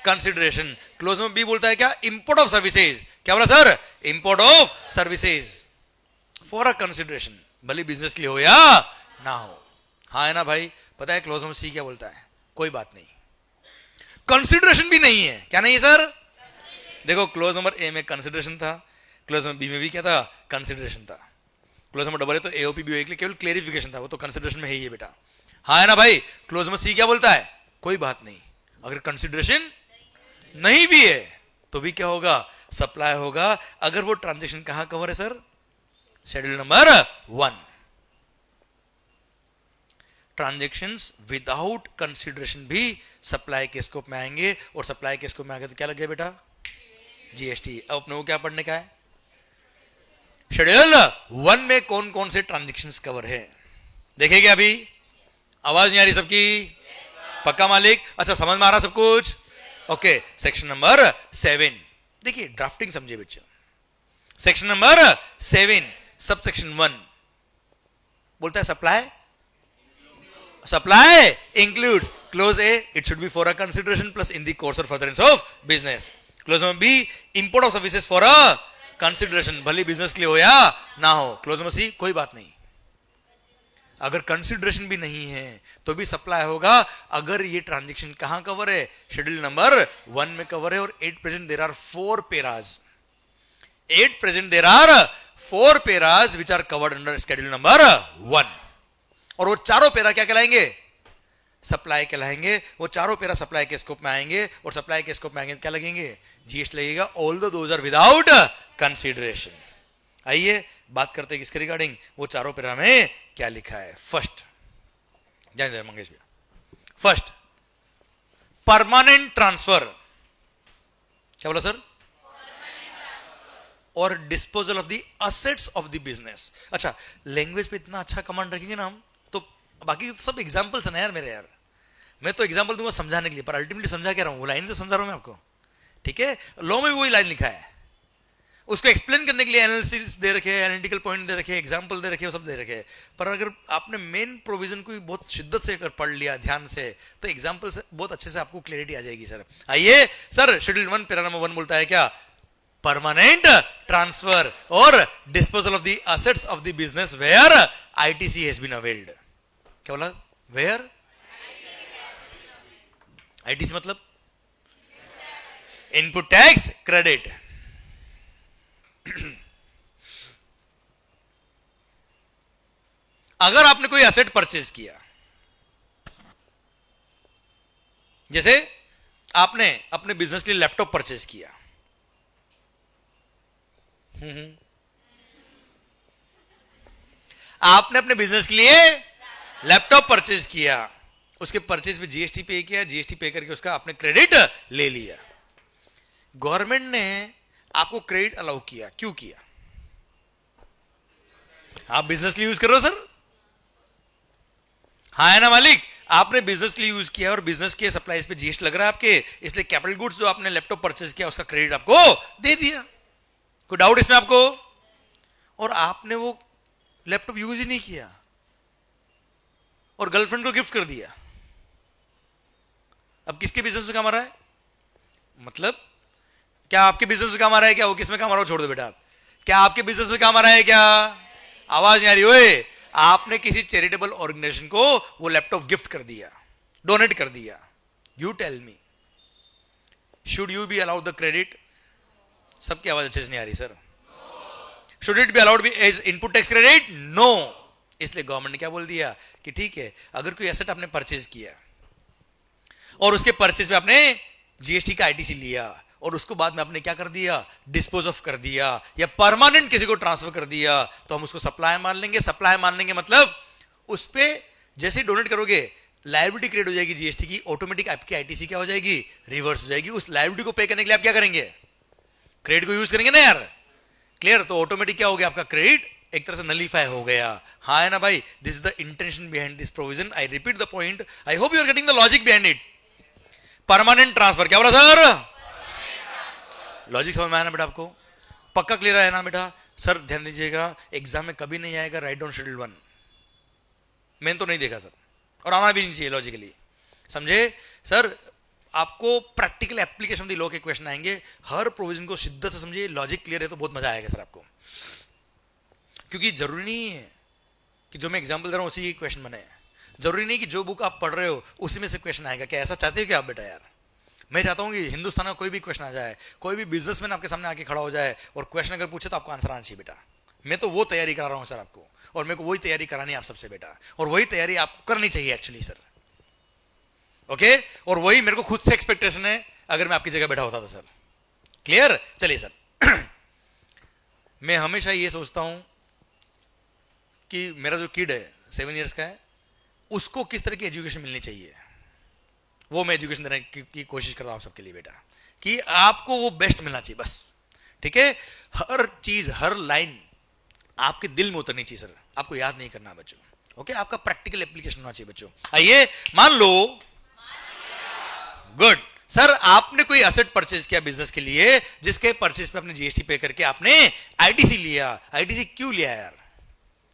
consideration. Close में बी बोलता है क्या? Import of services. क्या बोला sir? Import of services for a consideration, भले बिजनेस के लिए हो या ना हो. हाँ है ना भाई? पता है क्लोज में सी क्या बोलता है? कोई बात नहीं, कंसिडरेशन भी नहीं है. क्या नहीं है सर? देखो क्लोज नंबर ए में कंसिडरेशन था, क्लोज नंबर बी में भी क्या था? कंसिडरेशन था. क्लोज नंबर डबल ए तो एओपी बी के लिए केवल क्लेरिफिकेशन था, वो तो कंसिडरेशन में है ही है बेटा. हाँ है ना भाई? क्लोज नंबर सी क्या बोलता है? कोई बात नहीं, अगर कंसिडरेशन नहीं भी है तो भी क्या होगा? सप्लाई होगा. अगर वो ट्रांजैक्शन कहां कवर है sir? Schedule number 1. Transactions without consideration भी सप्लाई के स्कोप में आएंगे, और सप्लाई के स्कोप में आगे तो क्या लग गया बेटा? जीएसटी. अब अपने को क्या पढ़ने का है? शेड्यूल 1 में कौन कौन से ट्रांजैक्शंस कवर है देखेंगे. अभी आवाज नहीं आ रही सबकी? पक्का मालिक? अच्छा, समझ में आ रहा सब कुछ? ओके. सेक्शन नंबर 7 देखिए, ड्राफ्टिंग समझे बच्चे. सेक्शन नंबर 7 सब सेक्शन 1 बोलता है supply includes clause a it should be for a consideration plus in the course or furtherance of business. Clause number B import of services for a consideration, भले बिजनेस के लिए हो या ना हो. क्लोज नंबर सी कोई बात नहीं, अगर कंसिडरेशन भी नहीं है तो भी सप्लाई होगा. अगर ये ट्रांजैक्शन कहां कवर है? शेड्यूल नंबर 1 में कवर है. और 8 present there are 4 paras. 8 present there are 4 paras which are covered under schedule number 1. और वो चारों पेरा क्या कहलाएंगे? सप्लाई कहलाएंगे. वो चारों पेरा सप्लाई के स्कोप में आएंगे, और सप्लाई के स्कोप में आएंगे क्या लगेंगे? जीएसटी लगेगा. All those are without consideration. आइए बात करते हैं किसके रिगार्डिंग? वो चारों पेरा में क्या लिखा है. फर्स्ट जान दे मंगेश भैया. First, permanent transfer. क्या बोला सर? और disposal of the assets of the business. अच्छा, लैंग्वेज पे इतना अच्छा कमांड रखेंगे ना हम, तो बाकी तो सब एग्जांपल्स है ना यार मेरे. यार मैं तो एग्जांपल दूंगा समझाने के लिए, पर अल्टीमेटली समझा क्या रहा हूं? वो लाइन तो समझा रहा हूं मैं आपको. ठीक है, लॉ में भी वही लाइन लिखा है. उसको एक्सप्लेन करने के लिए एनालिसिस दे रखे, एनालिटिकल पॉइंट दे रखे, एग्जांपल दे रखे, वो सब दे रखे. पर अगर आपने मेन प्रोविजन को बहुत शिद्दत से अगर पढ़ लिया ध्यान से, तो एग्जांपल से बहुत अच्छे से आपको क्लैरिटी आ जाएगी सर. आइए सर, शेड्यूल 1 पैरा नंबर 1 बोलता है क्या? Permanent transfer or disposal of the assets of the business where ITC has been availed. क्या बोला? वेयर आईटीसी मतलब इनपुट टैक्स क्रेडिट. अगर आपने कोई एसेट परचेज किया, जैसे आपने अपने बिजनेस के लिए लैपटॉप परचेज किया, आपने अपने बिजनेस के लिए लैपटॉप परचेज किया, उसके परचेज पे जीएसटी पे किया, जीएसटी पे करके उसका आपने क्रेडिट ले लिया. गवर्नमेंट ने आपको क्रेडिट अलाउ किया. क्यों किया? आप बिजनेस के लिए यूज कर रहे हो सर? हाँ है ना मालिक? आपने बिजनेस के लिए यूज किया और बिजनेस के सप्लाईज पे जीएसटी लग रहा है आपके, इसलिए कैपिटल गुड्स जो आपने लैपटॉप परचेज किया उसका क्रेडिट आपको दे दिया. कोई डाउट इसमें आपको? और आपने वो लैपटॉप यूज ही नहीं किया और गर्लफ्रेंड को गिफ्ट कर दिया. अब किसके बिजनेस में काम आ रहा है? मतलब क्या आपके बिजनेस में काम आ रहा है क्या? वो किस में काम आ रहा है? छोड़ दो बेटा. क्या आपके बिजनेस में काम आ रहा है क्या? आवाज नहीं आ रही. ओए, आपने किसी चैरिटेबल ऑर्गेनाइजेशन को वो लैपटॉप गिफ्ट कर दिया, डोनेट कर दिया. You tell me, should you be allowed the credit? सबकी आवाज अच्छे से नहीं आ रही sir. Should it be allowed be as input tax credit? No. इसलिए गवर्नमेंट ने क्या बोल दिया कि ठीक है, अगर कोई एसेट आपने परचेज किया और उसके परचेज पे आपने जीएसटी का आईटीसी लिया और उसको बाद में आपने क्या कर दिया? डिस्पोज ऑफ कर दिया या परमानेंट किसी को ट्रांसफर कर दिया, तो हम उसको सप्लाई मान लेंगे. सप्लाई मान लेंगे मतलब उस पे जैसे ही डोनेट करोगे लायबिलिटी क्रिएट हो जाएगी जीएसटी की, ऑटोमेटिक आपकी आईटीसी क्या हो जाएगी? रिवर्स हो जाएगी. उस लायबिलिटी को पे करने के लिए आप क्या करेंगे? क्रेडिट को यूज करेंगे ना यार. क्लियर? तो ऑटोमेटिक क्या हो गया? आपका क्रेडिट एक तरह से नलीफाई हो गया। हाँ है ना भाई, this is the intention behind this provision. I repeat the point, I hope you are getting the logic behind it. Permanent transfer, क्या बोला सर? लॉजिक समझ में आया ना बेटा आपको? पक्का क्लियर है ना बेटा? सर ध्यान दीजिएगा, एग्जाम में कभी नहीं आएगा राइट डाउन शेड्यूल 1, मैंने तो नहीं देखा सर, और आना भी नहीं चाहिए लॉजिकली, समझे सर? आपको practical application of the law के क्वेश्चन आएंगे, हर प्रोविजन को शिद्दत से समझिए, लॉजिक क्लियर है तो बहुत मजा आएगा सर आपको। क्योंकि जरूरी नहीं है कि जो मैं एग्जांपल दे रहा हूं उसी के क्वेश्चन बने, जरूरी नहीं कि जो बुक आप पढ़ रहे हो उसी में से क्वेश्चन आएगा। क्या ऐसा चाहते हो क्या आप बेटा? यार मैं चाहता हूं कि हिंदुस्तान का कोई भी क्वेश्चन आ जाए, कोई भी बिजनेसमैन आपके सामने आके खड़ा हो जाए और क्वेश्चन अगर पूछे तो आपको आंसर आना चाहिए बेटा। मैं तो वो तैयारी करा रहा हूं सर आपको, और मेरे को वही तैयारी करानी है आप सबसे बेटा, और वही तैयारी आपको करनी चाहिए एक्चुअली सर, ओके? और वही मेरे को खुद से एक्सपेक्टेशन है अगर मैं आपकी जगह बैठा होता तो सर। क्लियर? चलिए सर मैं हमेशा ये सोचता हूं कि मेरा जो किड है 7 इयर्स का है, उसको किस तरह की एजुकेशन मिलनी चाहिए, वो मैं एजुकेशन देने की कोशिश करता हूं सबके लिए बेटा, कि आपको वो बेस्ट मिलना चाहिए बस, ठीक है? हर चीज, हर लाइन आपके दिल में उतरनी चाहिए सर, आपको याद नहीं करना बच्चों, ओके? आपका प्रैक्टिकल एप्लीकेशन होना चाहिए बच्चों। आइए मान लो, गुड सर, आपने कोई असेट परचेज किया बिजनेस के लिए, जिसके परचेज पे आपने जीएसटी पे करके आपने आईटीसी लिया। आईटीसी क्यों लिया यार?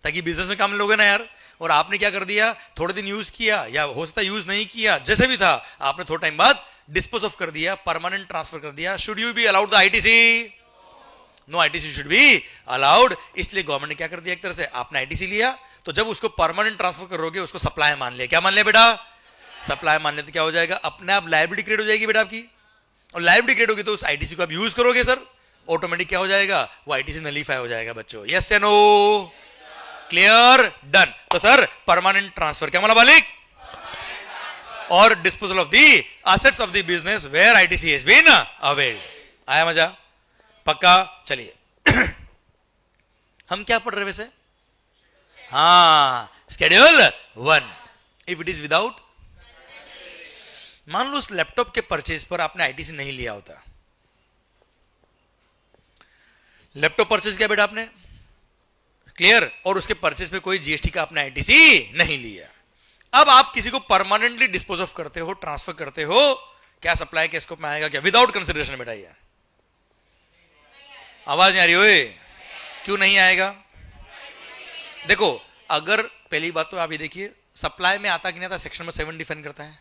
ताकि बिजनेस में काम लोगे ना यार। और आपने क्या कर दिया, थोड़े दिन यूज किया, या हो सकता है यूज नहीं किया, जैसे भी था, आपने थोड़ा टाइम बाद डिस्पोज ऑफ कर दिया, परमानेंट ट्रांसफर कर दिया। Should you be allowed the ITC? No, ITC should be allowed. इसलिए गवर्नमेंट ने क्या कर दिया, एक तरह से आपने आईटीसी लिया, तो जब उसको परमानेंट ट्रांसफर करोगे उसको सप्लाई मान लिया। क्या मान लिया बेटा? सप्लाई मान लेते क्या हो जाएगा, अपने आप लायबिलिटी क्रिएट हो जाएगी बेटा आपकी, और लायबिलिटी क्रिएट होगी तो उस आईटीसी को आप यूज करोगे सर, ऑटोमेटिक क्या हो जाएगा, वो आईटीसी नलीफाई हो जाएगा बच्चों। यस या नो? क्लियर? डन। तो सर परमानेंट ट्रांसफर क्या माना मालिक? Or disposal of the assets of the business where ITC has been availed. आया मजा? पक्का? चलिए हम क्या पढ़ रहे वैसे? हाँ, schedule 1। If it is without, मान लो उस लैपटॉप के परचेज पर आपने आईटीसी नहीं लिया होता, लैपटॉप परचेज किया बेटा आपने, क्लियर? और उसके परचेज पे कोई जीएसटी का आपने आईटीसी नहीं लिया। अब आप किसी को परमानेंटली डिस्पोज ऑफ करते हो, ट्रांसफर करते हो, क्या सप्लाई के स्कोप में आएगा क्या? विदाउट कंसिडरेशन बेटा। ये आवाज नहीं आ रही होए? क्यों नहीं आएगा? देखो, अगर पहली बात तो आप ये देखिए, सप्लाई में आता कि नहीं आता, सेक्शन नंबर 7 डिफाइन करता है।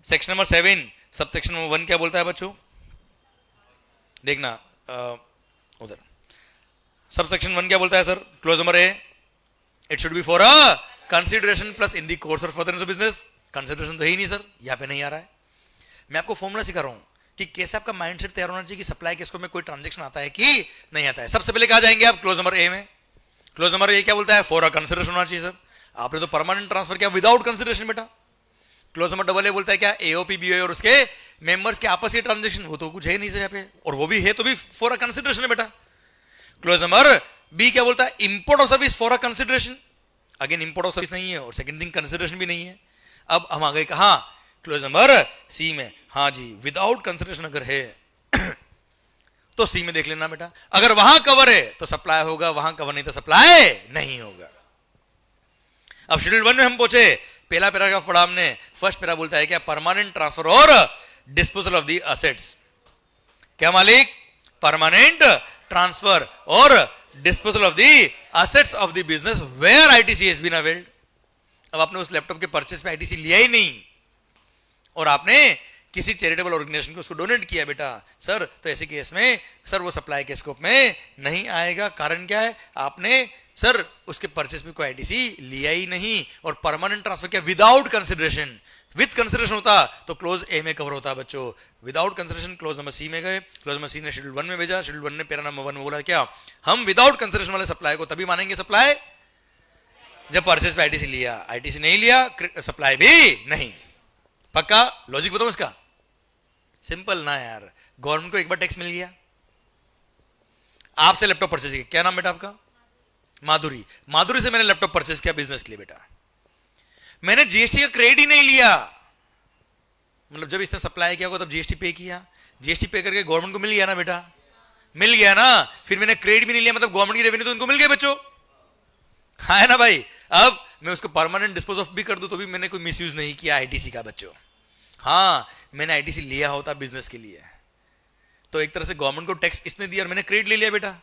Section number 7 sub section number 1 क्या बोलता है बच्चों? देखना उधर, सब सेक्शन 1 क्या बोलता है sir? Close number A, it should be for a consideration plus in the course of furtherance of business. Consideration तो है ही नहीं सर, यहां पे नहीं आ रहा है। मैं आपको फॉर्मूला सिखा रहा हूं कि कैसे आपका माइंडसेट तैयार होना चाहिए कि सप्लाई के स्कोप में कोई ट्रांजैक्शन आता है कि नहीं आता है। सबसे पहले कहा जाएंगे आप क्लोज नंबर ए में, क्लोज नंबर ए क्या बोलता है? फॉर अ कंसिडरेशन होना चाहिए सर। आपने तो परमानेंट ट्रांसफर किया विदाउट कंसिडरेशन बेटा। क्लोज नंबर डबल ए बोलता है क्या? एओपी बीओए और उसके मेंबर्स के आपस की ट्रांजैक्शन, वो तो कुछ है नहीं सर यहाँ पे, और वो भी है तो भी फॉर अ कंसिडरेशन है बेटा। क्लोज नंबर बी क्या बोलता है? Import of service for a consideration. Again import of service नहीं है, और सेकंड थिंग कंसिडरेशन भी नहीं है। अब हम आ गए कहां? क्लोज नंबर सी में। हाँ जी, विदाउट कंसिडरेशन अगर है तो सी में देख लेना बेटा। अगर वहां कवर है तो सप्लाई होगा, वहां कवर नहीं तो सप्लाई नहीं होगा। अब शेड्यूल 1 में हम पहुंचे, पहला पैराग्राफ पढ़ा हमने। फर्स्ट पैरा बोलता है क्या? Permanent transfer or disposal of the assets. क्या मालिक? Permanent transfer or disposal of the assets of the business where ITC has been availed. अब आपने उस लैपटॉप के परचेस पे आईटीसी लिया ही नहीं, और आपने किसी चैरिटेबल ऑर्गेनाइजेशन को उसको डोनेट किया बेटा सर, तो ऐसे केस में सर वो सप्लाई के स्कोप में नहीं आएगा। कारण क्या है? आपने सर उसके परचेस में कोई आईटीसी लिया ही नहीं, और परमानेंट ट्रांसफर किया विदाउट कंसिडरेशन। विद कंसिडरेशन होता तो क्लोज ए में कवर होता बच्चों। Without consideration clause number C में गए, क्लोज नंबर सी ने शेड्यूल 1 में भेजा, शेड्यूल 1 ने पैरा नंबर 1 में बोला क्या? हम विदाउट कंसिडरेशन वाले सप्लाई को तभी मानेंगे सप्लाई जब परचेस पे आईटीसी लिया। आईटीसी नहीं लिया, सप्लाई भी नहीं। पक्का? लॉजिक बताओ इसका? सिंपल ना यार। गवर्नमेंट को एक बार टैक्स मिल गया, आपसे लैपटॉप परचेज किया, क्या नाम बेटा आपका? माधुरी। माधुरी से मैंने लैपटॉप परचेज किया बिजनेस के लिए बेटा, मैंने जीएसटी का क्रेडिट ही नहीं लिया। मतलब जब इसने सप्लाई किया होगा तब जीएसटी पे किया, जीएसटी पे करके गवर्नमेंट को मिल गया ना बेटा, मिल गया ना। फिर मैंने क्रेडिट भी नहीं लिया, मतलब गवर्नमेंट की रेवेन्यू तो उनको मिल गया बच्चों। हाँ है ना भाई। अब मैं उसको परमानेंट डिस्पोज ऑफ भी कर दूं तो भी मैंने कोई मिसयूज नहीं किया आईटीसी का बच्चों। हाँ मैंने आईटीसी लिया होता बिजनेस के लिए, तो एक तरह से गवर्नमेंट को टैक्स इसने दिया और मैंने क्रेडिट ले लिया बेटा।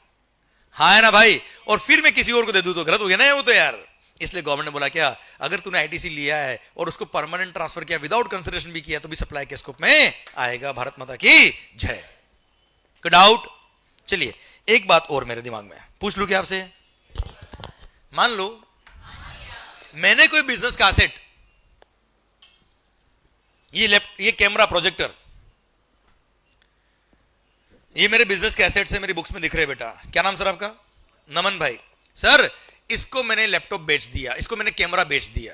हाँ है ना भाई। और फिर मैं किसी और को दे दूं तो गलत हो गया ना वो तो यार। इसलिए गवर्नमेंट ने बोला क्या, अगर तूने आईटीसी लिया है और उसको परमानेंट ट्रांसफर किया विदाउट कंसिडरेशन भी किया तो भी सप्लाई के स्कोप में आएगा। भारत माता की जय। डाउट? चलिए एक बात और मेरे दिमाग में पूछ लूं क्या आपसे। मान लो मैंने कोई बिजनेस का एसेट, ये कैमरा प्रोजेक्टर, ये मेरे बिजनेस के एसेट से मेरी बुक्स में दिख रहे बेटा। क्या नाम सर आपका? नमन भाई। सर इसको मैंने लैपटॉप बेच दिया, इसको मैंने कैमरा बेच दिया,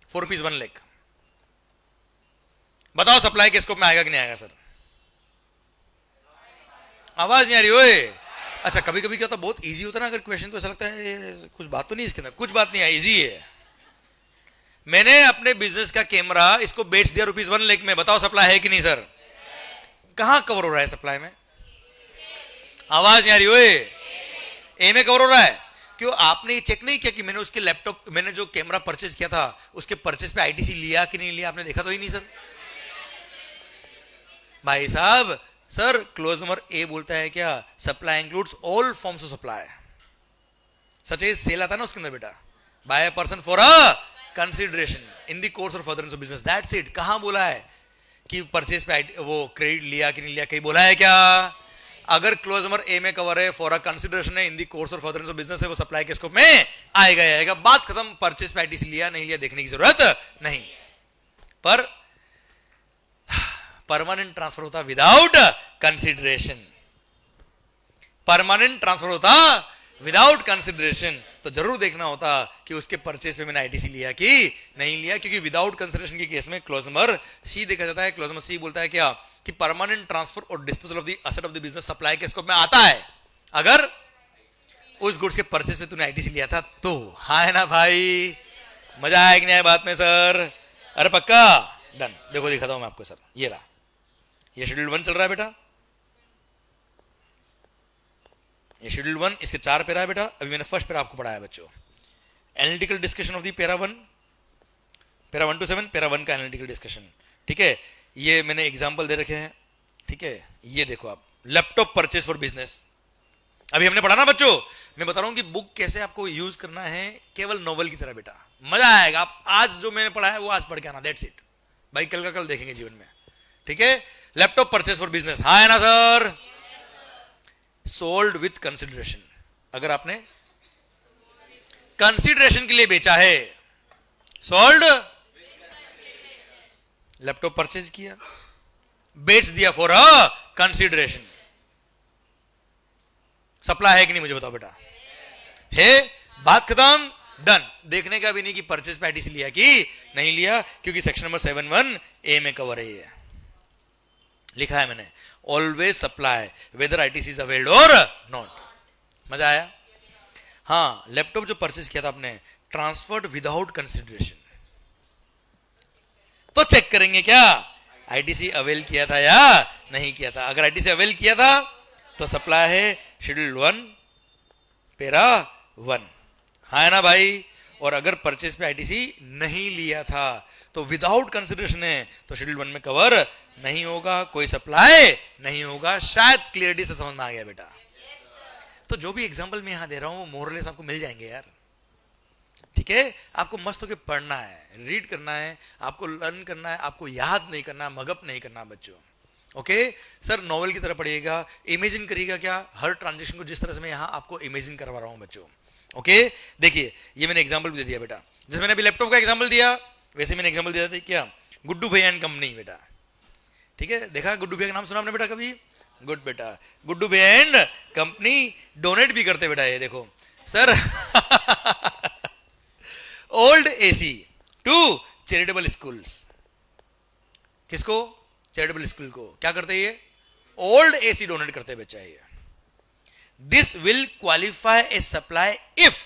4 रुपीज 1 लाख। बताओ सप्लाई के स्कोप में आएगा कि नहीं आएगा सर? आवाज नहीं आ रही ओए। अच्छा कभी कभी क्या होता है, बहुत इजी होता है ना अगर क्वेश्चन, तो ऐसा लगता है कुछ बात तो नहीं इसके अंदर। कुछ बात नहीं है, इजी है। मैंने अपने बिजनेस का कैमरा इसको बेच दिया रुपीज 1 लाख में, बताओ सप्लाई है कि नहीं सर? कहां कवर हो रहा है सप्लाई में? आवाज नहीं आ रही ओए। ए में कवर हो रहा है। क्यों? आपने ये चेक नहीं किया कि मैंने उसके लैपटॉप, मैंने जो कैमरा परचेज किया था उसके परचेज पे आईटीसी लिया कि नहीं लिया? आपने देखा तो ही नहीं सर। भाई साहब सर क्लोज नंबर ए बोलता है क्या, supply includes all forms of supply, such as sale आता है ना उसके अंदर बेटा, by a person for a consideration in the course or furtherance of business, that's it. कहां बोला है कि परचेज पे वो क्रेडिट लिया कि नहीं लिया? कहीं बोला है क्या? अगर क्लोज नंबर ए में कवर है, फॉर अ कंसिडरेशन है, इन the course or furtherance of business है, वो सप्लाई के स्कोप में आएगा ही आएगा। बात खत्म। परचेज पे आईटीसी लिया नहीं लिया देखने की जरूरत नहीं। पर परमानेंट ट्रांसफर होता विदाउट कंसिडरेशन, परमानेंट ट्रांसफर होता विदाउट कंसिडरेशन, तो जरूर देखना होता कि उसके परचेज पे मैंने आईटीसी लिया कि नहीं लिया, क्योंकि विदाउट कंसिडरेशन के केस में क्लोज नंबर सी देखा जाता है। क्लोज नंबर सी बोलता है क्या कि permanent transfer or disposal of the asset of the business supply के स्कोप में आता है अगर उस गुड्स के परचेज पे तूने आईटीसी लिया था तो। हाँ है ना भाई? मजा आया कि नहीं आया बात में सर? अरे पक्का डन। देखो दिखाता हूं मैं आपको सर, ये रहा, ये शेड्यूल 1 चल रहा है बेटा, ये शेड्यूल 1, इसके 4 पैरा है बेटा। अभी मैंने फर्स्ट पैरा आपको पढ़ाया बच्चों, analytical discussion of the para 1, para 1 to 7, para 1 का एनालिटिकल डिस्कशन। ठीक है, ये मैंने एग्जांपल दे रखे हैं। ठीक है, ये देखो आप, लैपटॉप परचेज फॉर बिजनेस, अभी हमने पढ़ा ना बच्चों। मैं बता रहा हूं कि बुक कैसे आपको यूज करना है, केवल नॉवल की तरह बेटा, मजा आएगा। आप आज जो मैंने पढ़ा है वो आज पढ़ के आना, दैट्स इट भाई, कल का कल देखेंगे जीवन में। ठीक है, लैपटॉप परचेज फॉर बिजनेस, हाँ है ना सर? सोल्ड विथ कंसिडरेशन, अगर आपने कंसिडरेशन के लिए बेचा है, सोल्ड, लैपटॉप परचेज किया, बेच दिया फॉर अ कंसिडरेशन, सप्लाई है कि नहीं मुझे बताओ बेटा? है। बात खत्म, डन। देखने का भी नहीं कि परचेज पे आईटीसी लिया कि नहीं लिया, क्योंकि सेक्शन नंबर 7(1) ए में कवर है, लिखा है मैंने, always supply whether ITC is availed or not. मजा आया? हाँ, लैपटॉप जो परचेज किया था आपने, ट्रांसफर्ड विदाउट कंसिडरेशन, तो चेक करेंगे क्या आईटीसी अवेल किया था या नहीं किया था। अगर आईटीसी अवेल किया था तो सप्लाई है शेड्यूल 1 पैरा 1, हाँ है ना भाई? और अगर परचेज पे आईटीसी नहीं लिया था तो विदाउट कंसिडरेशन है, तो शेड्यूल 1 में कवर नहीं होगा, कोई सप्लाई नहीं होगा। शायद क्लियरिटी से समझ में आ गया बेटा? तो जो भी एग्जांपल मैं यहां दे रहा हूं वो मोरलेस आपको मिल जाएंगे यार। ठीक है, आपको मस्त होकर पढ़ना है, रीड करना है, आपको लर्न करना है, आपको याद नहीं करना, मगअप नहीं करना बच्चों। ओके सर, नॉवल की तरह पढ़िएगा, इमेजिन करिएगा क्या हर ट्रांजेक्शन को, जिस तरह से मैं यहां आपको इमेजिन करवा रहा हूं बच्चों। ओके, देखिए ये मैंने एग्जांपल भी दे दिया बेटा, जैसे मैंने अभी लैपटॉप का एग्जांपल दिया वैसे मैंने एग्जांपल दिया था क्या, गुड्डू भैया एंड कंपनी बेटा। ठीक है, देखा गुड्डू भैया का नाम सुना आपने बेटा कभी? गुड बेटा, गुड्डू भैया एंड कंपनी डोनेट भी करते बेटा। ये देखो sir, old AC to charitable schools, किसको? चैरिटेबल स्कूल को। क्या करते हैं ये? ओल्ड एसी डोनेट करते हैं बच्चा ये। This will qualify a supply if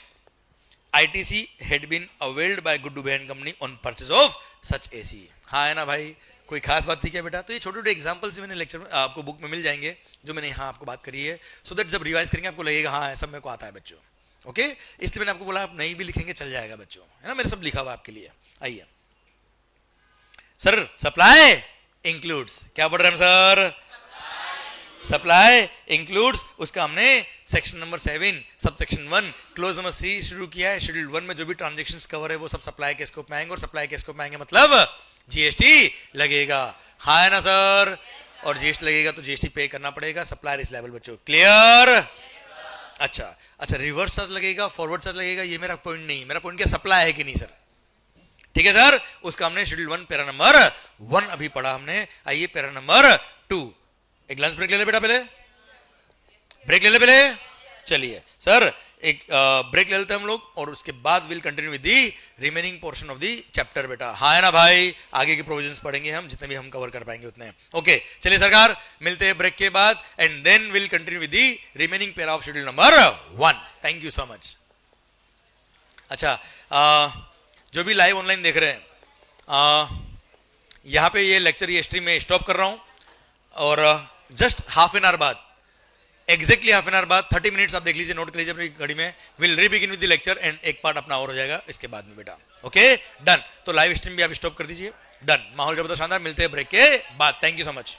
ITC had been availed by Guddu भैया and company on purchase of such AC. हाँ है ना भाई? कोई खास बात थी क्या बेटा? तो ये छोटे छोटे एग्जांपल्स मैंने लेक्चर में आपको बुक में मिल जाएंगे, जो मैंने यहाँ आपको बात करी है, सो दैट जब रिवाइज करेंगे आपको लगेगा हाँ सब मेरे को आता है बच्चों। ओके, इसलिए मैंने आपको बोला आप नहीं भी लिखेंगे चल जाएगा बच्चों, है ना, मेरे सब लिखा हुआ आपके लिए। आइए सर, सप्लाई इंक्लूड्स, क्या पढ़ रहे हैं सर? सप्लाई इंक्लूड्स, उसका हमने section number 7 sub section 1 clause number सी शुरू किया है। शेड्यूल 1 में जो भी ट्रांजैक्शंस कवर है वो सब सप्लाई के स्कोप में आएंगे, और सप्लाई के स्कोप में आएंगे मतलब जीएसटी लगेगा, हाँ है ना सर? और जीएसटी लगेगा तो जीएसटी पे करना पड़ेगा, सप्लायर इस लेवल बच्चों, क्लियर? अच्छा अच्छा, रिवर्स चार्ज लगेगा, फॉरवर्ड चार्ज लगेगा, ये मेरा पॉइंट नहीं, मेरा पॉइंट क्या सप्लाई है कि नहीं सर? ठीक है सर, उसका हमने शेड्यूल 1 पैरा नंबर 1 अभी पढ़ा हमने। आइए पैरा नंबर 2, एक लंच ब्रेक ले ले बेटा, पहले ब्रेक ले ले पहले। चलिए सर एक ब्रेक ले लेते हैं हम लोग, और उसके बाद will continue with the remaining portion of the chapter बेटा, हाँ है ना भाई? आगे के प्रोविजंस पढ़ेंगे हम, जितने भी हम कवर कर पाएंगे उतने। ओके चलिए सरकार, मिलते हैं ब्रेक के बाद, and then will continue with the remaining para of schedule number 1। Thank you so much. अच्छा, जो भी लाइव ऑनलाइन देख रहे हैं, यहां पे ये लेक्चर, ये स्ट्रीम में स्टॉप कर रहा हूं, और जस्ट हाफ एन आवर बाद, एग्जैक्टली हाफ एन आवर बाद 30 मिनट्स आप देख लीजिए, नोट कर लीजिए अपनी घड़ी में, will rebegin with the lecture, and एक पार्ट अपना और हो जाएगा इसके बाद में बेटा। ओके डन, तो लाइव स्ट्रीम भी आप स्टॉप कर दीजिए, डन। माहौल जबरदस्त शानदार, मिलते हैं ब्रेक के बाद। Thank you so much.